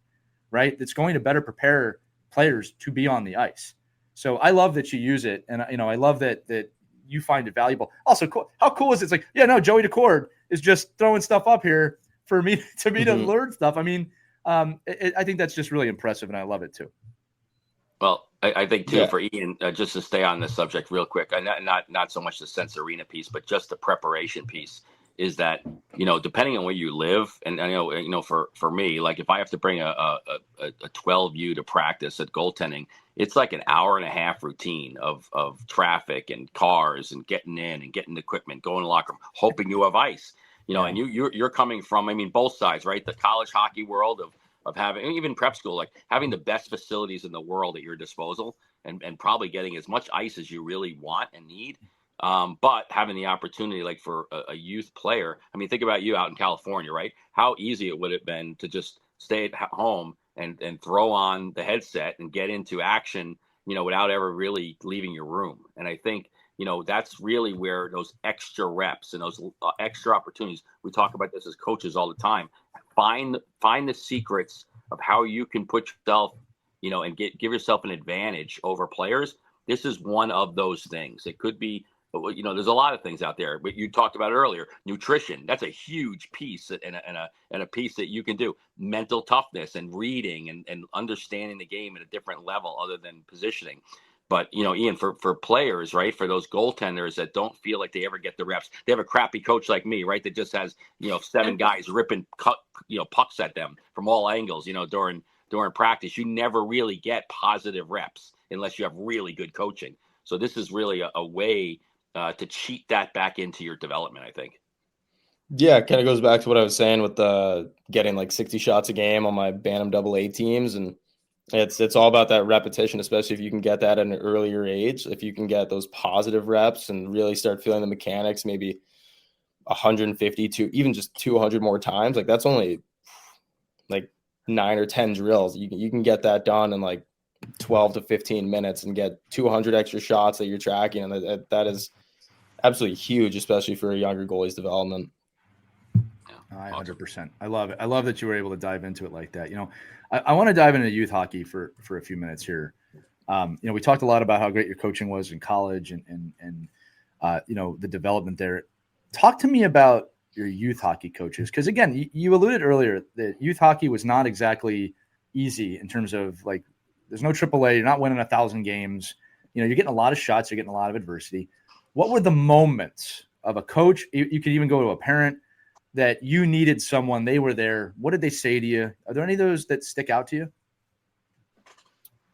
right? It's going to better prepare players to be on the ice. So I love that you use it. And I love that you find it valuable. Also, how cool is it? It's like, yeah, no, Joey DeCord is just throwing stuff up here for me to learn stuff. I mean, I think that's just really impressive and I love it too. Well, I think too, for Ian, just to stay on this subject real quick, and not so much the Sense Arena piece, but just the preparation piece, is that depending on where you live, and I know for me, like if I have to bring a 12U to practice at goaltending, it's like an hour and a half routine of traffic and cars and getting in and getting the equipment, going to the locker room, hoping you have ice. And you're coming from, I mean, both sides, right? The college hockey world of having, even prep school, like having the best facilities in the world at your disposal, and probably getting as much ice as you really want and need. But having the opportunity, like for a youth player, I mean, think about you out in California, right? How easy it would have been to just stay at home and throw on the headset and get into action, without ever really leaving your room. And I think, that's really where those extra reps and those extra opportunities, we talk about this as coaches all the time, find the secrets of how you can put yourself, and give yourself an advantage over players. This is one of those things. It could be, there's a lot of things out there, but you talked about earlier, nutrition. That's a huge piece and a piece that you can do. Mental toughness and reading and understanding the game at a different level other than positioning. But, Ian, for players, right, for those goaltenders that don't feel like they ever get the reps, they have a crappy coach like me, right, that just has, 7 guys ripping pucks at them from all angles, during practice. You never really get positive reps unless you have really good coaching. So this is really a way to cheat that back into your development, I think. Yeah, it kind of goes back to what I was saying with getting like 60 shots a game on my Bantam AA teams. And it's all about that repetition, especially if you can get that at an earlier age. If you can get those positive reps and really start feeling the mechanics, maybe 150 to even just 200 more times, like that's only like 9 or 10 drills. You can get that done in like 12 to 15 minutes and get 200 extra shots that you're tracking. And that is absolutely huge, especially for a younger goalie's development. 100%. I love it. I love that you were able to dive into it like that. I want to dive into youth hockey for a few minutes here. We talked a lot about how great your coaching was in college and the development there. Talk to me about your youth hockey coaches. Because again, you alluded earlier that youth hockey was not exactly easy in terms of like, there's no AAA. You're not winning 1,000 games. You're getting a lot of shots. You're getting a lot of adversity. What were the moments of a coach? You could even go to a parent that you needed someone. They were there. What did they say to you? Are there any of those that stick out to you?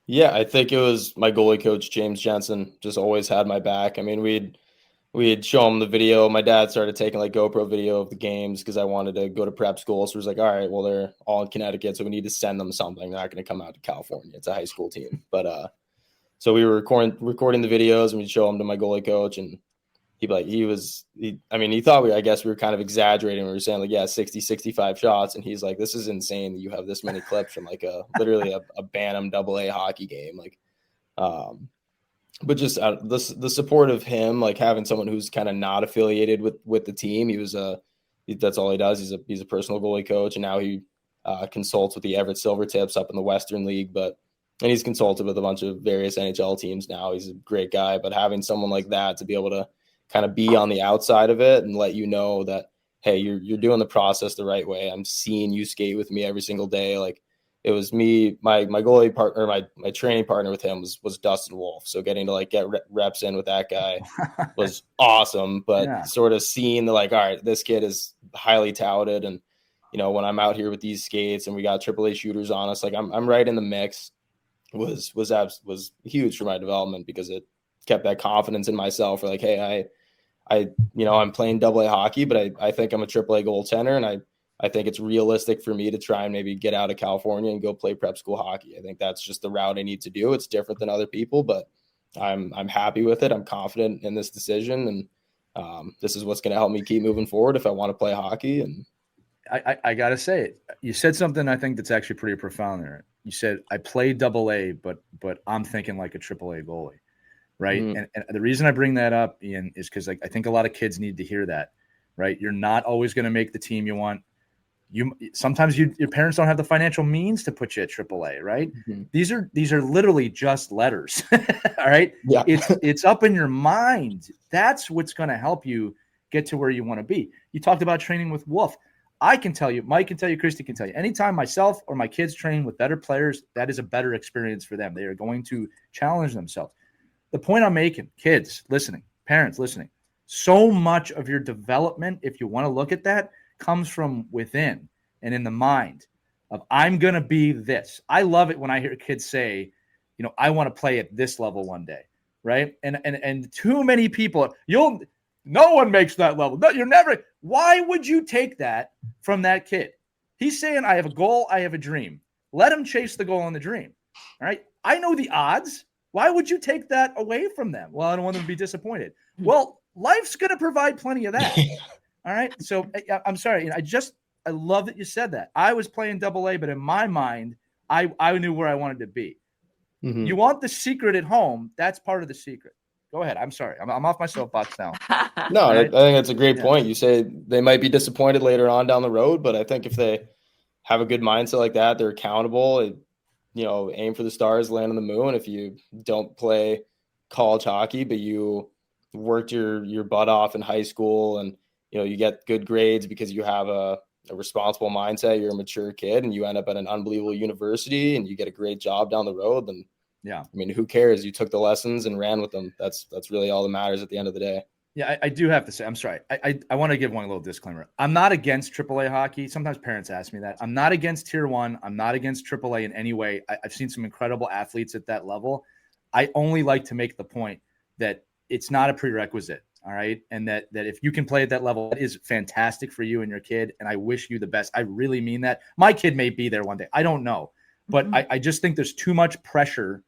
Yeah, I think it was my goalie coach, James Jensen, just always had my back. I mean, we'd show him the video. My dad started taking like GoPro video of the games because I wanted to go to prep school. So it was like, all right, well, they're all in Connecticut, so we need to send them something. They're not going to come out to California. It's a high school team. But so we were recording the videos and we'd show them to my goalie coach, and he thought we were kind of exaggerating. We were saying like, yeah, 60, 65 shots. And he's like, this is insane that you have this many clips from like literally a Bantam AA hockey game. Like, but just the support of him, like having someone who's kind of not affiliated with the team. That's all he does. He's a personal goalie coach. And now he consults with the Everett Silvertips up in the Western League, and he's consulted with a bunch of various NHL teams now. He's a great guy, but having someone like that to be able to kind of be on the outside of it and let you know that, hey, you're doing the process the right way. I'm seeing you skate with me every single day. Like it was me, my goalie partner, my training partner with him was Dustin Wolf. So getting to like get reps in with that guy was awesome. But sort of seeing the like, all right, this kid is highly touted. And, when I'm out here with these skates and we got AAA shooters on us, like I'm right in the mix was huge for my development because it kept that confidence in myself. For like, hey, I'm playing AA hockey, but I think I'm a AAA goaltender, and I think it's realistic for me to try and maybe get out of California and go play prep school hockey. I think that's just the route I need to do. It's different than other people, but I'm happy with it. I'm confident in this decision, and this is what's going to help me keep moving forward if I want to play hockey. And I got to say it. You said something I think that's actually pretty profound there. You said, I play AA, but I'm thinking like a AAA goalie. Right. Mm-hmm. And the reason I bring that up, Ian, is because like I think a lot of kids need to hear that. Right. You're not always going to make the team you want. Sometimes your parents don't have the financial means to put you at AAA. Right. Mm-hmm. These are literally just letters. All right. Yeah. It's up in your mind. That's what's going to help you get to where you want to be. You talked about training with Wolf. I can tell you, Mike can tell you, Christie can tell you, anytime myself or my kids train with better players, that is a better experience for them. They are going to challenge themselves. The point I'm making, kids listening, parents listening, so much of your development, if you want to look at that, comes from within and in the mind of I'm going to be this. I love it when I hear kids say, I want to play at this level one day, right? And too many people, no one makes that level. No, you're never. Why would you take that from that kid? He's saying, I have a goal, I have a dream. Let him chase the goal and the dream. All right. I know the odds. Why would you take that away from them? Well, I don't want them to be disappointed. Well, life's going to provide plenty of that. All right. So I'm sorry. I love that you said that. I was playing AA, but in my mind, I knew where I wanted to be. You want the secret at home. That's part of the secret. Go ahead. I'm sorry. I'm off my soapbox now. No, Right? I think that's a great point. You say they might be disappointed later on down the road, but I think if they have a good mindset like that, they're accountable, aim for the stars, land on the moon. If you don't play college hockey, but you worked your butt off in high school and, you get good grades because you have a responsible mindset, you're a mature kid, and you end up at an unbelievable university and you get a great job down the road, then I mean, who cares? You took the lessons and ran with them. That's really all that matters at the end of the day. Yeah, I do have to say, I'm sorry. I want to give one little disclaimer. I'm not against AAA hockey. Sometimes parents ask me that. I'm not against Tier 1. I'm not against AAA in any way. I've seen some incredible athletes at that level. I only like to make the point that it's not a prerequisite, all right? And that if you can play at that level, that is fantastic for you and your kid, and I wish you the best. I really mean that. My kid may be there one day. I don't know. But I just think there's too much pressure,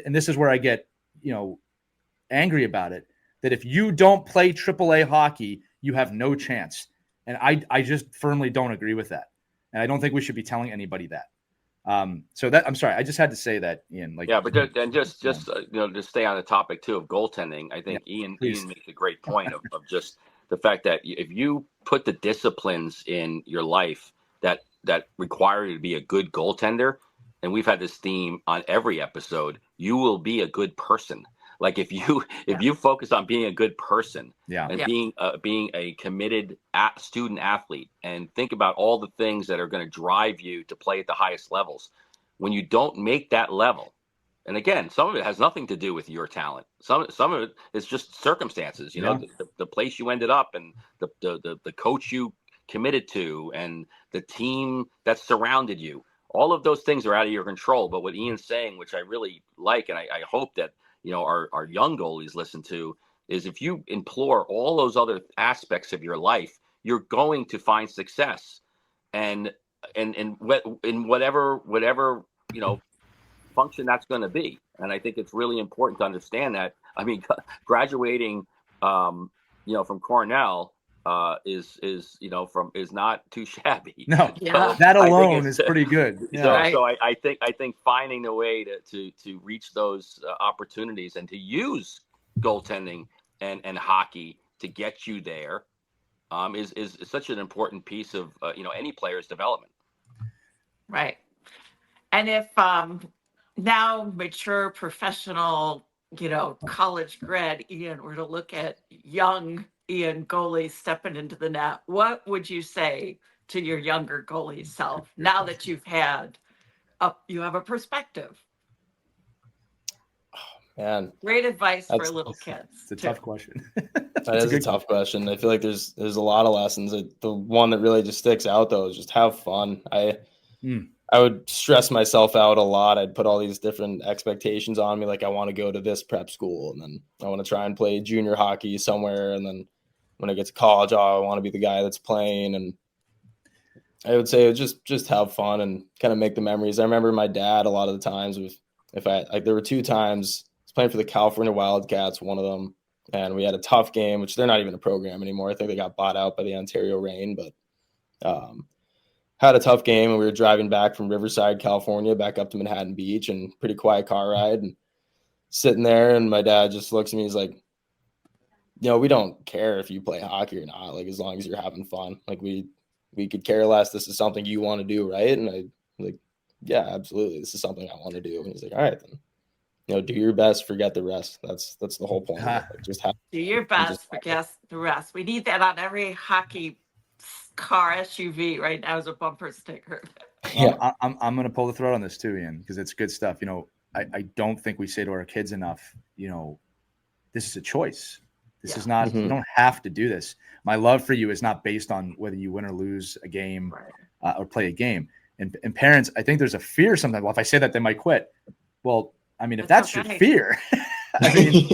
and this is where I get, angry about it, that if you don't play AAA hockey, you have no chance. And I just firmly don't agree with that. And I don't think we should be telling anybody that. So that, I'm sorry, I just had to say that, Ian. Just to stay on the topic too of goaltending, I think Ian makes a great point of just the fact that if you put the disciplines in your life that require you to be a good goaltender, and we've had this theme on every episode, you will be a good person. Like if you focus on being a good person and being a committed student athlete, and think about all the things that are going to drive you to play at the highest levels, when you don't make that level, and again, some of it has nothing to do with your talent. Some of it is just circumstances. The place you ended up, and the coach you committed to, and the team that surrounded you. All of those things are out of your control. But what Ian's saying, which I really like, and I hope that our young goalies listen to, is if you implore all those other aspects of your life, you're going to find success, and in whatever function that's going to be. And I think it's really important to understand that. I mean, graduating, from Cornell is not too shabby. No, that alone is pretty good. Yeah. So I think finding a way to reach those opportunities and to use goaltending and hockey to get you there is such an important piece of any player's development. Right. And if now mature professional, college grad Ian were to look at young Ian goalie stepping into the net, what would you say to your younger goalie self now that you have a perspective? Oh, man, great advice for little kids. It's a tough question. That is a tough question. I feel like there's a lot of lessons. The one that really just sticks out though is just have fun. I would stress myself out a lot. I'd put all these different expectations on me. Like I want to go to this prep school, and then I want to try and play junior hockey somewhere. And then when I get to college, I want to be the guy that's playing. And I would say just have fun and kind of make the memories. I remember my dad a lot of the times there were 2 times I was playing for the California Wildcats, one of them, and we had a tough game, which they're not even a program anymore. I think they got bought out by the Ontario Reign, but had a tough game, and we were driving back from Riverside, California, back up to Manhattan Beach, and pretty quiet car ride, and sitting there, and my dad just looks at me. He's like, we don't care if you play hockey or not. Like, as long as you're having fun, like we could care less. This is something you want to do, right? And I like, yeah, absolutely. This is something I want to do. And he's like, all right, then, do your best, forget the rest. That's the whole point. Like, just do your best, forget the rest. We need that on every hockey car SUV right now as a bumper sticker. Yeah, I'm going to pull the throat on this too, Ian, because it's good stuff. I don't think we say to our kids enough, this is a choice. This is not, you don't have to do this. My love for you is not based on whether you win or lose a game or play a game. And parents, I think there's a fear sometimes. Well, if I say that, they might quit. Well, I mean, if that's your fear, I mean,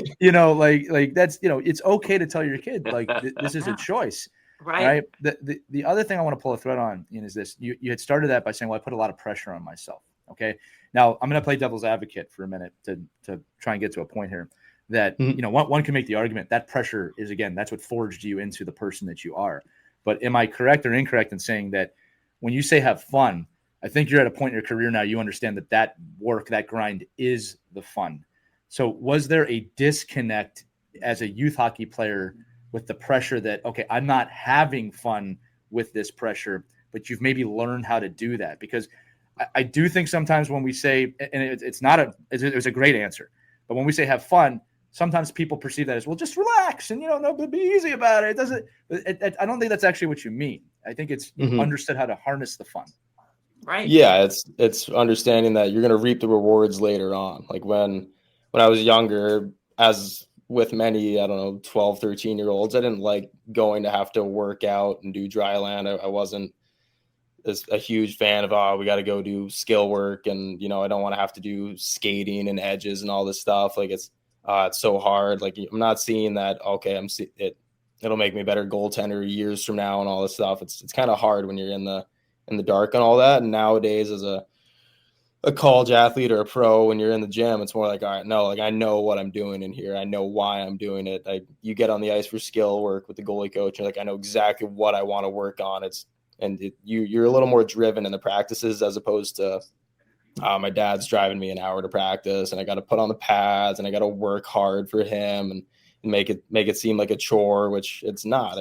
like that's, it's okay to tell your kid, like, this is a choice. Right. The other thing I want to pull a thread on, Ian, is this. You had started that by saying, well, I put a lot of pressure on myself. Okay. Now I'm going to play devil's advocate for a minute to try and get to a point here that, one can make the argument that pressure is, again, that's what forged you into the person that you are. But am I correct or incorrect in saying that when you say have fun, I think you're at a point in your career now, you understand that work, that grind is the fun. So was there a disconnect as a youth hockey player with the pressure that, okay, I'm not having fun with this pressure, but you've maybe learned how to do that? Because I do think sometimes when we say, and it was a great answer, but when we say have fun, sometimes people perceive that as, well, just relax and, no, be easy about it. I don't think that's actually what you mean. I think it's you understood how to harness the fun. Right. Yeah. It's understanding that you're going to reap the rewards later on. Like when I was younger, as with many, 12, 13-year-olds, I didn't like going to have to work out and do dry land. I wasn't a huge fan of, we got to go do skill work. And, I don't want to have to do skating and edges and all this stuff. Like it's so hard. Like I'm not seeing that. Okay. It'll make me a better goaltender years from now and all this stuff. It's kind of hard when you're in the dark and all that. And nowadays as a college athlete or a pro, when you're in the gym, it's more like, all right, no, like I know what I'm doing in here. I know why I'm doing it. You get on the ice for skill work with the goalie coach. You're like, I know exactly what I want to work on. You're a little more driven in the practices as opposed to my dad's driving me an hour to practice and I got to put on the pads and I got to work hard for him and make it seem like a chore, which it's not.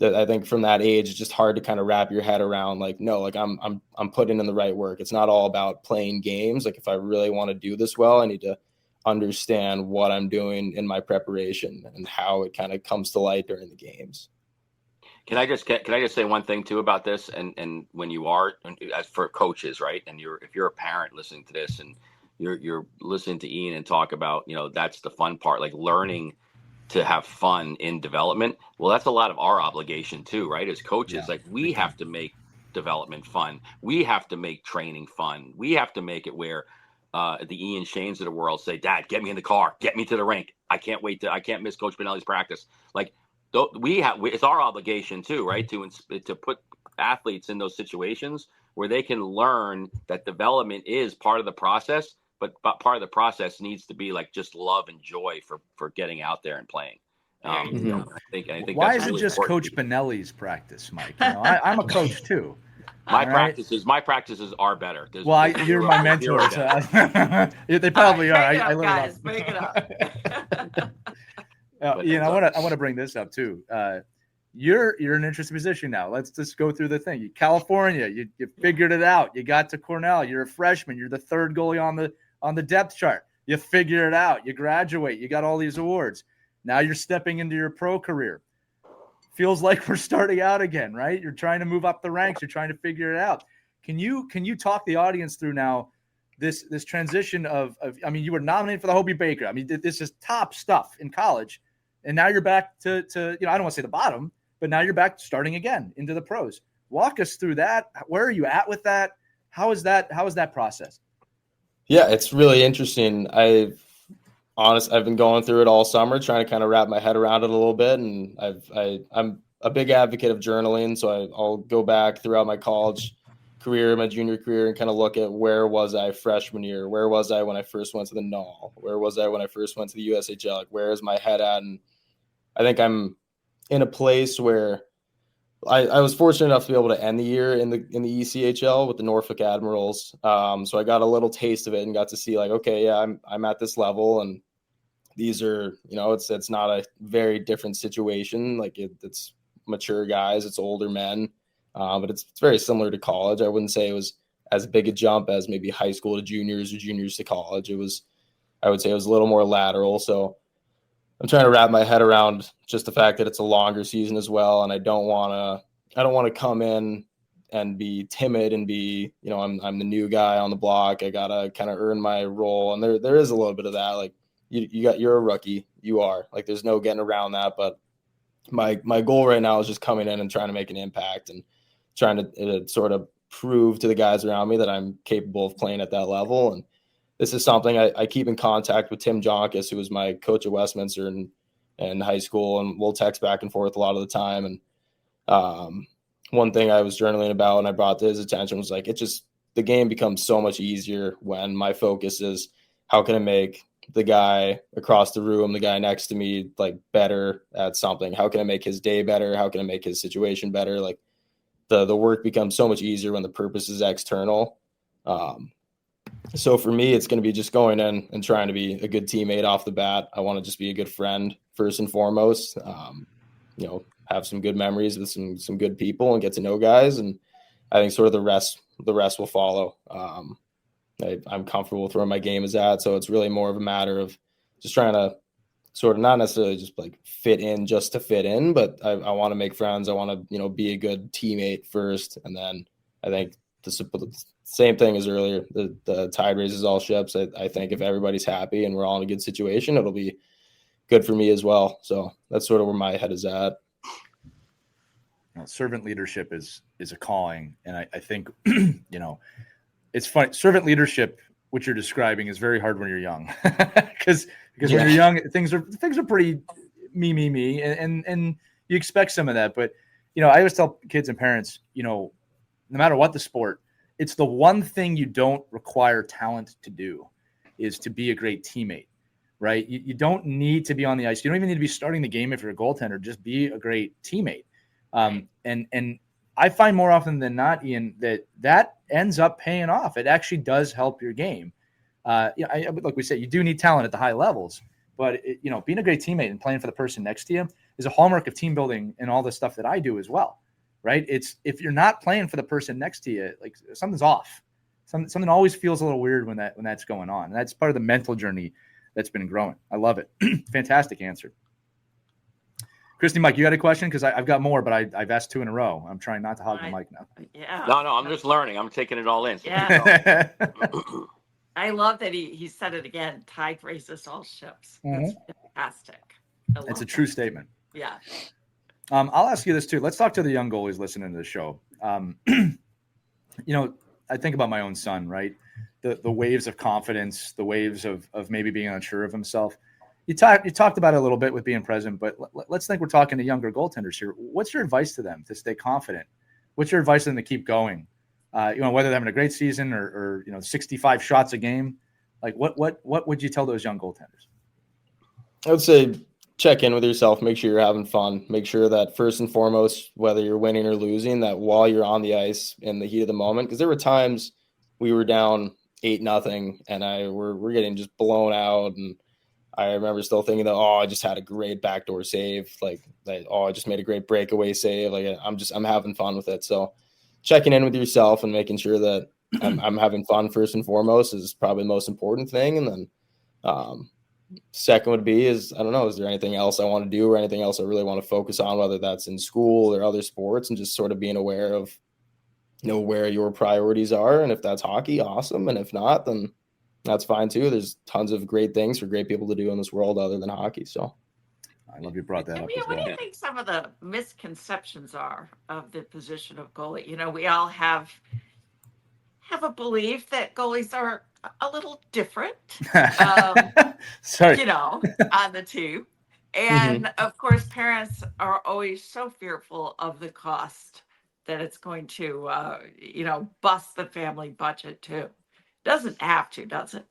I think from that age, it's just hard to kind of wrap your head around, like, no, like I'm putting in the right work. It's not all about playing games. Like if I really want to do this well, I need to understand what I'm doing in my preparation and how it kind of comes to light during the games. Can I just say one thing too about this? And when you are, as for coaches, right? And if you're a parent listening to this and you're listening to Ian and talk about, that's the fun part, like learning to have fun in development. Well, that's a lot of our obligation too, right? As coaches, like we have to make development fun. We have to make training fun. We have to make it where the Ian Shanes of the world say, Dad, get me in the car, get me to the rink. I can't miss Coach Benelli's practice. Like it's our obligation too, right? To put athletes in those situations where they can learn that development is part of the process, but part of the process needs to be like just love and joy for getting out there and playing. I think why that's is really it just important. Coach Benelli's practice, Mike? I'm a coach too. My practices are better. You're my mentor. So they probably are. I live guys, break it up. Ian, I want to bring this up too. You're in an interesting position now. Let's just go through the thing. California, you figured it out. You got to Cornell. You're a freshman. You're the third goalie on the depth chart. You figure it out. You graduate. You got all these awards. Now you're stepping into your pro career. Feels like we're starting out again, right? You're trying to move up the ranks. You're trying to figure it out. Can you talk the audience through now this transition of you were nominated for the Hobie Baker. I mean, this is top stuff in college. And now you're back to I don't want to say the bottom, but now you're back starting again into the pros. Walk us through that. Where are you at with that? How is that process? Yeah, it's really interesting. I've been going through it all summer, trying to kind of wrap my head around it a little bit. And I'm a big advocate of journaling. So I'll go back throughout my college career, my junior career, and kind of look at where was I freshman year? Where was I when I first went to the NOL? Where was I when I first went to the USHL? Like, where is my head at? And I think I'm in a place where I was fortunate enough to be able to end the year in the ECHL with the Norfolk Admirals. So I got a little taste of it and got to see like, okay, yeah, I'm at this level, and these are, it's not a very different situation. Like it's mature guys, it's older men, but it's very similar to college. I wouldn't say it was as big a jump as maybe high school to juniors or juniors to college. I would say it was a little more lateral. So I'm trying to wrap my head around just the fact that it's a longer season as well. And I don't want to come in and be timid and be, I'm the new guy on the block. I got to kind of earn my role. And there is a little bit of that. Like you're a rookie. You are like, there's no getting around that. But my goal right now is just coming in and trying to make an impact and trying to sort of prove to the guys around me that I'm capable of playing at that level. And this is something I keep in contact with Tim Jonkis, who was my coach at Westminster in high school, and we'll text back and forth a lot of the time. And one thing I was journaling about and I brought to his attention was like, the game becomes so much easier when my focus is how can I make the guy across the room, the guy next to me, like better at something? How can I make his day better? How can I make his situation better? Like the work becomes so much easier when the purpose is external. So for me, it's going to be just going in and trying to be a good teammate off the bat. I want to just be a good friend first and foremost, have some good memories with some good people and get to know guys. And I think sort of the rest will follow. I'm comfortable with where my game is at. So it's really more of a matter of just trying to sort of not necessarily just like fit in just to fit in, but I want to make friends. I want to, be a good teammate first. And then I think the same thing as earlier, the tide raises all ships. I think if everybody's happy and we're all in a good situation, it'll be good for me as well. So that's sort of where my head is at. Servant leadership is a calling. And I think, it's funny. Servant leadership, what you're describing, is very hard when you're young, because when you're young, things are pretty me, and you expect some of that. But I always tell kids and parents, no matter what the sport, it's the one thing you don't require talent to do is to be a great teammate, right? You don't need to be on the ice. You don't even need to be starting the game if you're a goaltender. Just be a great teammate. And I find more often than not, Ian, that ends up paying off. It actually does help your game. Like we said, you do need talent at the high levels, but being a great teammate and playing for the person next to you is a hallmark of team building and all the stuff that I do as well, right? It's if you're not playing for the person next to you, like something's off. Something always feels a little weird when that's going on. And that's part of the mental journey that's been growing. I love it. Fantastic answer. Christie, Mike, you had a question? Because I've got more, but I've asked 2 in a row. I'm trying not to hog the mic now. Yeah. No, I'm just learning. I'm taking it all in. So yeah. I love that he said it again. Tide raises all ships. That's fantastic. It's a true statement. Yeah. I'll ask you this too. Let's talk to the young goalies listening to the show. I think about my own son, right? The waves of confidence, the waves of maybe being unsure of himself. You talked about it a little bit with being present, but let's think we're talking to younger goaltenders here. What's your advice to them to stay confident? What's your advice to them to keep going? Whether they're having a great season or 65 shots a game, like what would you tell those young goaltenders? I would say check in with yourself, make sure you're having fun, make sure that first and foremost, whether you're winning or losing, that while you're on the ice in the heat of the moment, because there were times we were down 8-0 and we're getting just blown out, and I remember still thinking that, I just had a great backdoor save. I just made a great breakaway save. Like I'm having fun with it. So checking in with yourself and making sure that I'm having fun first and foremost is probably the most important thing. And then second would be is there anything else I want to do or anything else I really want to focus on, whether that's in school or other sports, and just sort of being aware of, where your priorities are. And if that's hockey, awesome. And if not, then that's fine too. There's tons of great things for great people to do in this world other than hockey. So I love you brought that up. What do you think some of the misconceptions are of the position of goalie? We all have a belief that goalies are a little different, Sorry. on the tube. And of course, parents are always so fearful of the cost that it's going to, bust the family budget too. Doesn't have to, does it?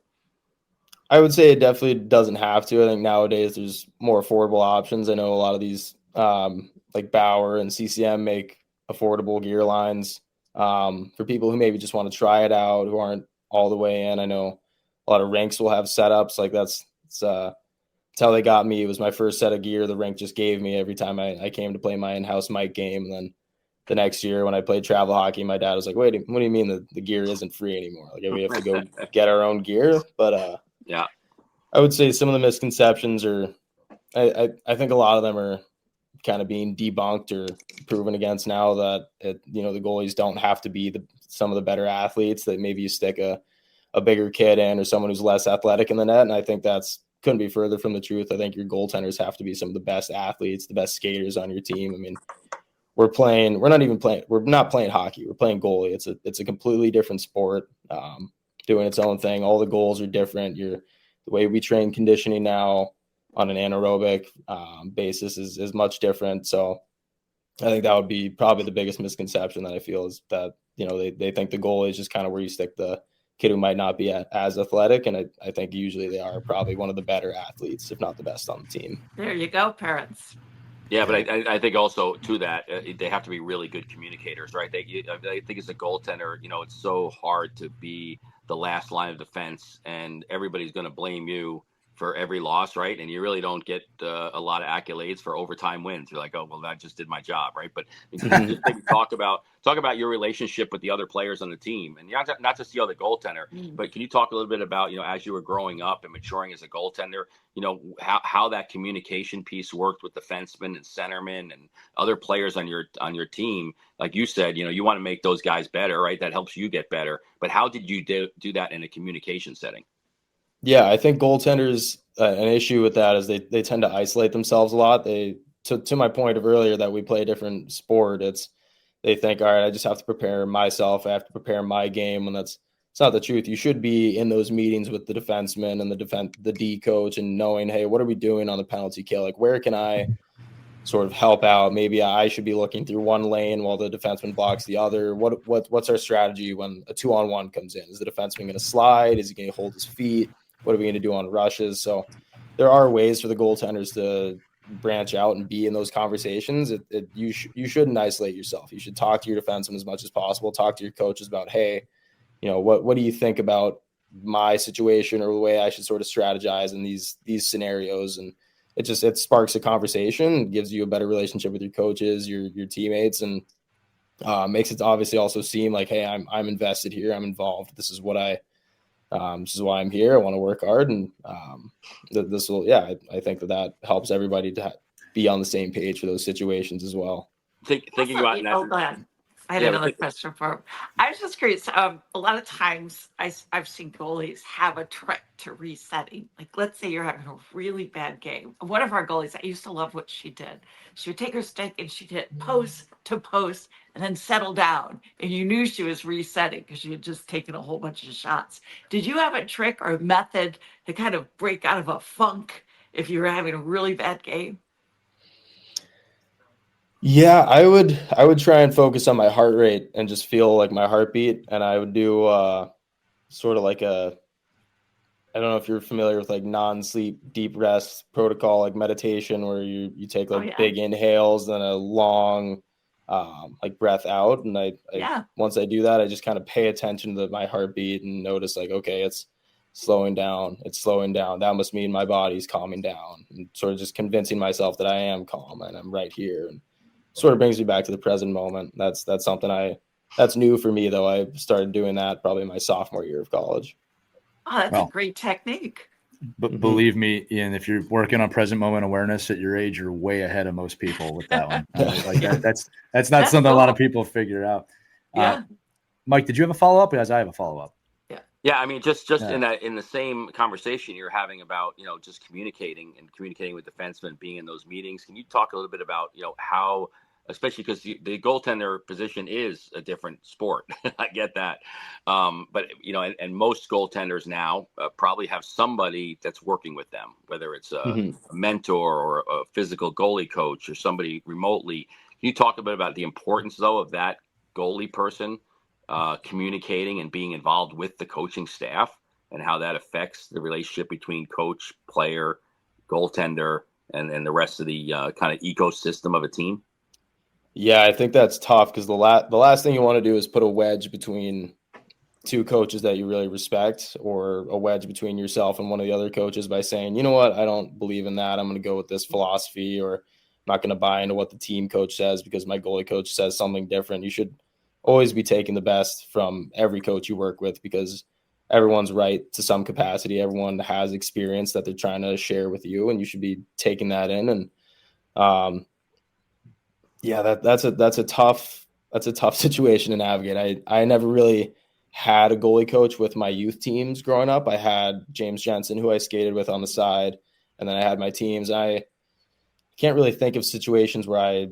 I would say it definitely doesn't have to. I think nowadays there's more affordable options. I know a lot of these like Bauer and CCM make affordable gear lines for people who maybe just want to try it out, who aren't all the way in. I know a lot of rinks will have setups. Like that's how they got me. It was my first set of gear the rink just gave me every time I came to play my in-house mic game. And then the next year when I played travel hockey, my dad was like, wait, what do you mean the gear isn't free anymore? Like we have to go get our own gear. But yeah, I would say some of the misconceptions are, I think a lot of them are kind of being debunked or proven against now, that the goalies don't have to be some of the better athletes, that maybe you stick a bigger kid in or someone who's less athletic in the net. And I think couldn't be further from the truth. I think your goaltenders have to be some of the best athletes, the best skaters on your team. I mean, we're not playing hockey. We're playing goalie. It's a completely different sport, doing its own thing. All the goals are different. The way we train conditioning now on an anaerobic basis is much different. So I think that would be probably the biggest misconception that I feel is that, they think the goalie is just kind of where you stick the kid who might not be as athletic. And I think usually they are probably one of the better athletes, if not the best on the team. There you go, parents. Yeah, but I think also to that, they have to be really good communicators, right? I think as a goaltender, it's so hard to be the last line of defense, and everybody's going to blame you for every loss, right? And you really don't get a lot of accolades for overtime wins. You're like, oh, well, that just did my job, right? But just maybe talk about your relationship with the other players on the team, and not just the other goaltender, but can you talk a little bit about, as you were growing up and maturing as a goaltender, how that communication piece worked with defensemen and centermen and other players on your team? Like you said, you want to make those guys better, right? That helps you get better. But how did you do that in a communication setting? Yeah, I think goaltenders, an issue with that is they tend to isolate themselves a lot. To my point of earlier that we play a different sport, they think, all right, I just have to prepare myself. I have to prepare my game. And it's not the truth. You should be in those meetings with the defenseman and the D coach and knowing, hey, what are we doing on the penalty kill? Like, where can I sort of help out? Maybe I should be looking through one lane while the defenseman blocks the other. What's our strategy when a 2-on-1 comes in? Is the defenseman going to slide? Is he going to hold his feet? What are we going to do on rushes? So there are ways for the goaltenders to branch out and be in those conversations. You shouldn't isolate yourself. You should talk to your defenseman as much as possible. Talk to your coaches about, hey, what do you think about my situation or the way I should sort of strategize in these scenarios? And it sparks a conversation, gives you a better relationship with your coaches, your teammates, and makes it obviously also seem like, hey, I'm invested here. I'm involved. This is why I'm here. I want to work hard. And I think that helps everybody to be on the same page for those situations as well. Thinking about that. I had another question for him. I was just curious. A lot of times I've seen goalies have a trick to resetting. Like, let's say you're having a really bad game. One of our goalies, I used to love what she did. She would take her stick and she'd hit post to post and then settle down. And you knew she was resetting because she had just taken a whole bunch of shots. Did you have a trick or a method to kind of break out of a funk if you were having a really bad game? Yeah, I would try and focus on my heart rate and just feel like my heartbeat. And I would do sort of like I don't know if you're familiar with like non-sleep deep rest protocol, like meditation, where you take big inhales and a long like breath out. And once I do that, I just kind of pay attention to my heartbeat and notice like, okay, it's slowing down. It's slowing down. That must mean my body's calming down, and sort of just convincing myself that I am calm and I'm right here. And sort of brings me back to the present moment. That's something that's new for me, though. I started doing that probably my sophomore year of college. Oh, that's a great technique. But believe me, Ian, if you're working on present moment awareness at your age, you're way ahead of most people with that one. That's not something a lot of people figure out. Yeah. Mike, did you have a follow-up? Because I have a follow-up. Yeah, I mean, just in the same conversation you're having about, just communicating with defensemen, being in those meetings. Can you talk a little bit about, how, especially because the goaltender position is a different sport. I get that. But, and most goaltenders now probably have somebody that's working with them, whether it's a mentor or a physical goalie coach or somebody remotely. Can you talk a bit about the importance, though, of that goalie person communicating and being involved with the coaching staff, and how that affects the relationship between coach, player, goaltender, and the rest of the kind of ecosystem of a team? Yeah, I think that's tough because the last thing you want to do is put a wedge between two coaches that you really respect, or a wedge between yourself and one of the other coaches by saying, you know what, I don't believe in that. I'm going to go with this philosophy, or I'm not going to buy into what the team coach says because my goalie coach says something different. You should always be taking the best from every coach you work with, because everyone's right to some capacity. Everyone has experience that they're trying to share with you, and you should be taking that in. And that's a tough situation to navigate. I never really had a goalie coach with my youth teams growing up. I had James Jensen, who I skated with on the side, and then I had my teams. I can't really think of situations where I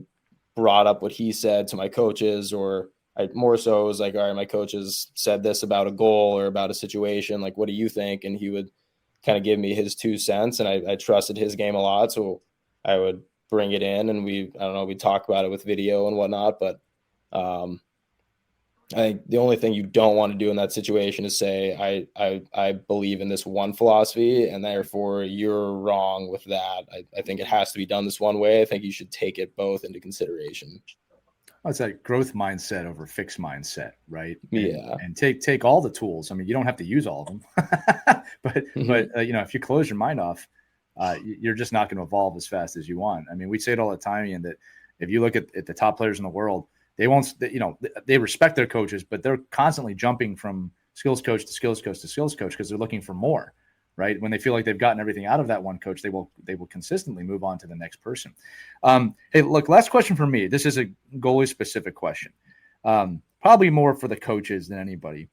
brought up what he said to my coaches, or I more so was like, all right, my coaches said this about a goal or about a situation. Like, what do you think? And he would kind of give me his 2 cents, and I trusted his game a lot. So I would bring it in, and we talk about it with video and whatnot. But I think the only thing you don't want to do in that situation is say, I believe in this one philosophy and therefore you're wrong with that. I think it has to be done this one way. I think you should take it both into consideration. It's that growth mindset over fixed mindset, right? Yeah. And take all the tools. I mean, you don't have to use all of them, but if you close your mind off, you're just not going to evolve as fast as you want. I mean, we say it all the time, Ian, that if you look at the top players in the world, they respect their coaches, but they're constantly jumping from skills coach to skills coach to skills coach because they're looking for more, right? When they feel like they've gotten everything out of that one coach, they will consistently move on to the next person. Hey, look, last question for me. This is a goalie specific question, probably more for the coaches than anybody.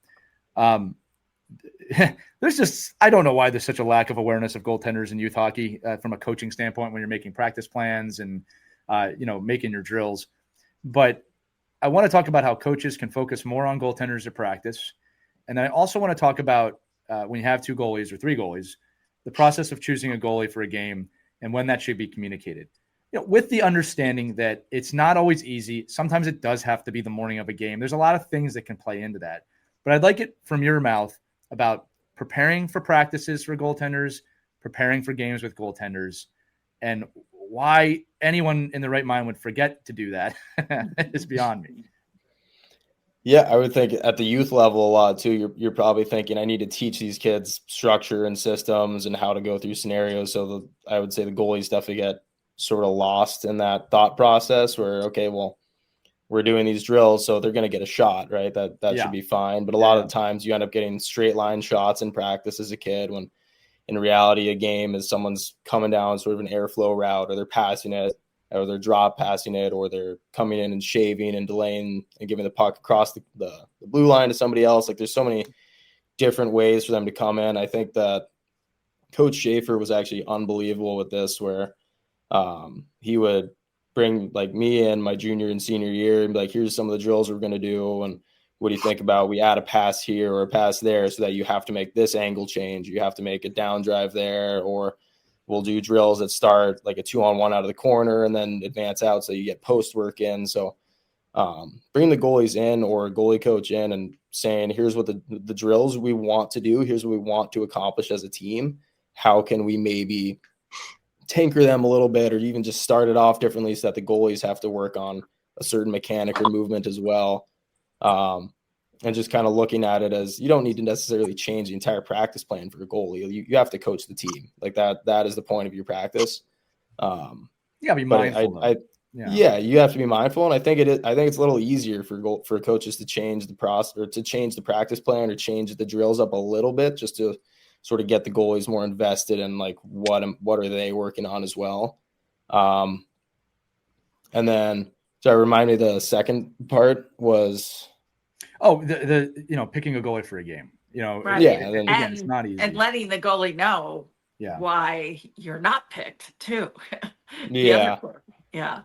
There's just, I don't know why there's such a lack of awareness of goaltenders in youth hockey from a coaching standpoint when you're making practice plans and, making your drills. But I want to talk about how coaches can focus more on goaltenders at practice. And then I also want to talk about when you have 2 goalies or 3 goalies, the process of choosing a goalie for a game and when that should be communicated. With the understanding that it's not always easy. Sometimes it does have to be the morning of a game. There's a lot of things that can play into that. But I'd like it from your mouth about preparing for practices for goaltenders, preparing for games with goaltenders, and why anyone in the right mind would forget to do that is beyond me. Yeah, I would think at the youth level a lot too. You're probably thinking, I need to teach these kids structure and systems and how to go through scenarios. So I would say the goalies definitely get sort of lost in that thought process where, okay, well, we're doing these drills, so they're going to get a shot, right? That should be fine. But a lot of times you end up getting straight line shots in practice as a kid when in reality a game is someone's coming down sort of an airflow route, or they're passing it, or they're drop passing it, or they're coming in and shaving and delaying and giving the puck across the blue line to somebody else. Like there's so many different ways for them to come in. I think that Coach Schaefer was actually unbelievable with this, where he would bring like me in my junior and senior year and be like, here's some of the drills we're going to do. And what do you think about we add a pass here or a pass there so that you have to make this angle change. You have to make a down drive there, or we'll do drills that start like a 2-on-1 out of the corner and then advance out so you get post work in. So bring the goalies in or a goalie coach in and saying, here's what the drills we want to do. Here's what we want to accomplish as a team. How can we maybe tinker them a little bit or even just start it off differently so that the goalies have to work on a certain mechanic or movement as well. And just kind of looking at it as you don't need to necessarily change the entire practice plan for a goalie. You have to coach the team like that. That is the point of your practice. You gotta be mindful. Yeah, you have to be mindful. And I think it's a little easier for coaches to change the process or to change the practice plan or change the drills up a little bit just to sort of get the goalies more invested in like what are they working on as well. And then so remind me the second part was the picking a goalie for a game. Right. Yeah, and again, it's not easy. And letting the goalie know why you're not picked too. Yeah. Yeah.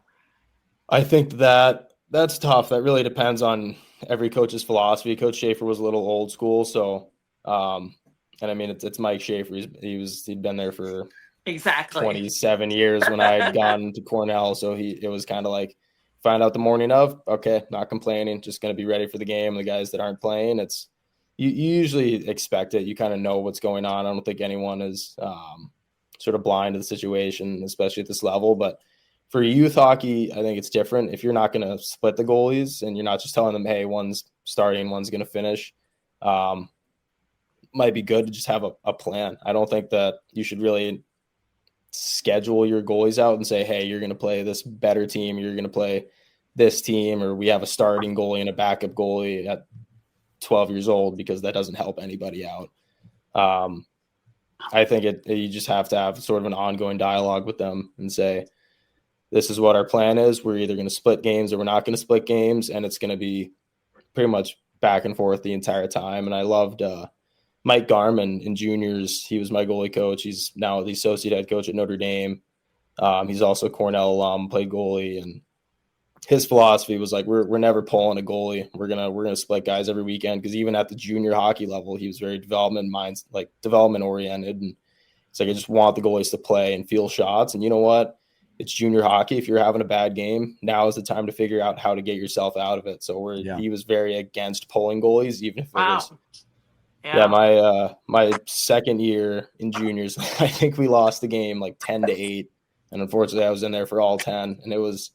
I think that's tough. That really depends on every coach's philosophy. Coach Schaefer was a little old school, so and I mean, it's Mike Schaefer. He'd been there for exactly 27 years when I had gone to Cornell. So it was kind of like find out the morning of, okay, not complaining, just going to be ready for the game. The guys that aren't playing, you usually expect it. You kind of know what's going on. I don't think anyone is sort of blind to the situation, especially at this level. But for youth hockey, I think it's different. If you're not going to split the goalies and you're not just telling them, hey, one's starting, one's going to finish, might be good to just have a plan. I don't think that you should really schedule your goalies out and say, hey, you're going to play this better team, you're going to play this team, or we have a starting goalie and a backup goalie at 12 years old, because that doesn't help anybody out. I think you just have to have sort of an ongoing dialogue with them and say, this is what our plan is. We're either going to split games or we're not going to split games. And it's going to be pretty much back and forth the entire time. And I loved Mike Garman in juniors. He was my goalie coach. He's now the associate head coach at Notre Dame. He's also a Cornell alum, played goalie, and his philosophy was like, we're never pulling a goalie. We're gonna split guys every weekend, because even at the junior hockey level, he was very development oriented, and it's like, I just want the goalies to play and feel shots. And you know what? it's junior hockey. If you're having a bad game, now is the time to figure out how to get yourself out of it. So he was very against pulling goalies, even if it was. Yeah, my second year in juniors, I think we lost the game like 10-8. And unfortunately, I was in there for all 10. And it was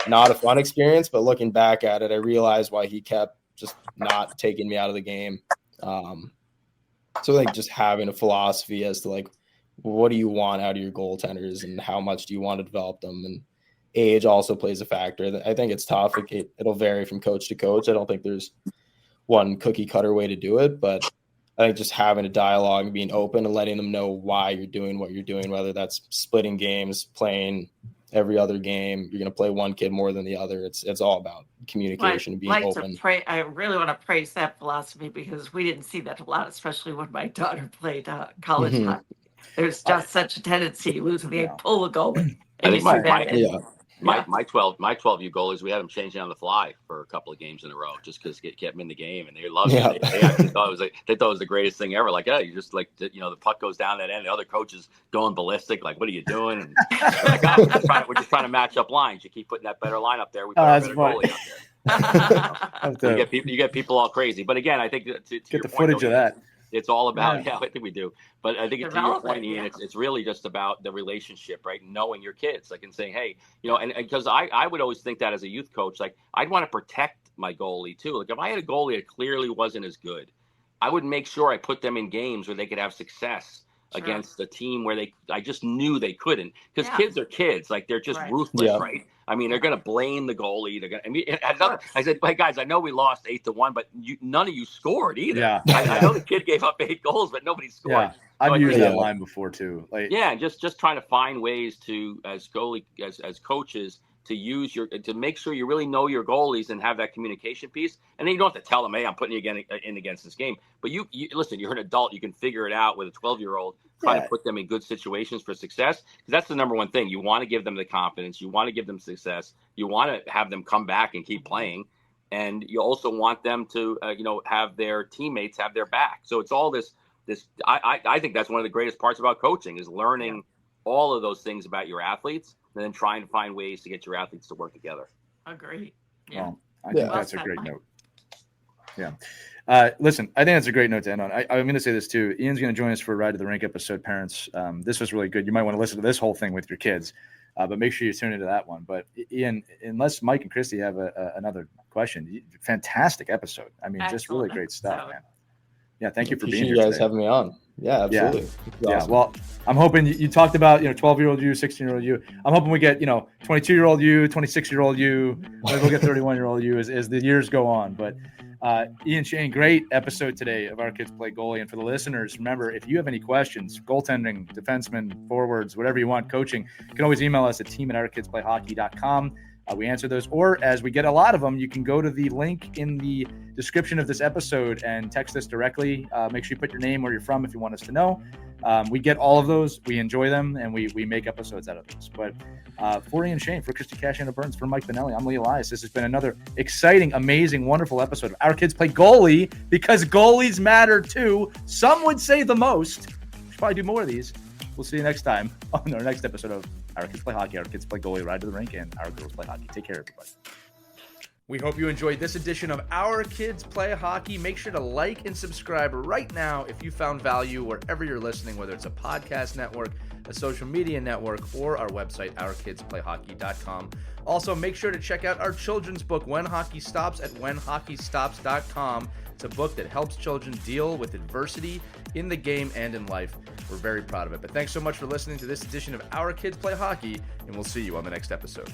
not a fun experience. But looking back at it, I realized why he kept just not taking me out of the game. So like just having a philosophy as to like, what do you want out of your goaltenders and how much do you want to develop them? And age also plays a factor. I think it's tough. It'll vary from coach to coach. I don't think there's one cookie cutter way to do it, but I think just having a dialogue and being open and letting them know why you're doing what you're doing, whether that's splitting games, playing every other game, you're going to play one kid more than the other. It's all about communication and being open. I really want to praise that philosophy because we didn't see that a lot, especially when my daughter played college hockey. There's just such a tendency to lose the pull the goal. I think my 12U goalies, we had them changing on the fly for a couple of games in a row just because it kept them in the game, and they loved it. They actually thought it was the greatest thing ever. Like, you just like, the puck goes down that end, the other coach is going ballistic. Like, what are you doing? And like, we're just trying to match up lines. You keep putting that better line up there. We put our better goalie out there. You get people all crazy. But again, I think to get the footage of that. It's all about, I think we do. But I think to your point, Ian, it's really just about the relationship, right? Knowing your kids, like, and saying, hey, and because I would always think that as a youth coach, like, I'd want to protect my goalie too. Like, if I had a goalie that clearly wasn't as good, I would make sure I put them in games where they could have success against a team where I just knew they couldn't, because kids are kids. Like, they're just ruthless, right? I mean, they're going to blame the goalie. They're going to, I said, hey guys, I know we lost 8-1, but none of you scored either. Yeah. I know the kid gave up 8 goals, but nobody scored. Yeah. I've used that line before too. Like, just trying to find ways to, as coaches, to make sure you really know your goalies and have that communication piece. And then you don't have to tell them, hey, I'm putting you in against this game. But you listen, you're an adult. You can figure it out with a 12-year-old, trying to put them in good situations for success. Because that's the number one thing. You want to give them the confidence. You want to give them success. You want to have them come back and keep playing. And you also want them to, have their teammates have their back. So it's all this. I think that's one of the greatest parts about coaching is learning all of those things about your athletes, and then trying to find ways to get your athletes to work together. Agreed. Yeah. Well, I think that's a great note. Yeah. Listen, I think that's a great note to end on. I'm going to say this too. Ian's going to join us for a Ride to the Rink episode, parents. This was really good. You might want to listen to this whole thing with your kids, but make sure you tune into that one. But Ian, unless Mike and Christie have another question, fantastic episode. I mean, just really great stuff, man. Yeah, thank you for being here. You guys having me on. Yeah, absolutely. Yeah. Awesome. Well, I'm hoping you talked about 12-year-old you, 16-year-old you. I'm hoping we get 22-year-old you, 26-year-old you. Maybe we'll get 31-year-old you as the years go on. But Ian Shane, great episode today of Our Kids Play Goalie. And for the listeners, remember, if you have any questions, goaltending, defensemen, forwards, whatever you want, coaching, you can always email us at team@ourkidsplayhockey.com. We answer those, or as we get a lot of them, you can go to the link in the description of this episode and text us directly. Make sure you put your name, where you're from, if you want us to know. We get all of those. We enjoy them, and we make episodes out of those. But for Ian Shane, for Christie Burns, for Mike Benelli, I'm Lee Elias. This has been another exciting, amazing, wonderful episode of Our Kids Play Goalie, because goalies matter too. Some would say the most. We should probably do more of these. We'll see you next time on our next episode of Our Kids Play Hockey, Our Kids Play Goalie, Ride to the Rink, and Our Girls Play Hockey. Take care, everybody. We hope you enjoyed this edition of Our Kids Play Hockey. Make sure to like and subscribe right now if you found value wherever you're listening, whether it's a podcast network, a social media network, or our website, ourkidsplayhockey.com. Also, make sure to check out our children's book, When Hockey Stops, at whenhockeystops.com. It's a book that helps children deal with adversity in the game and in life. We're very proud of it. But thanks so much for listening to this edition of Our Kids Play Hockey, and we'll see you on the next episode.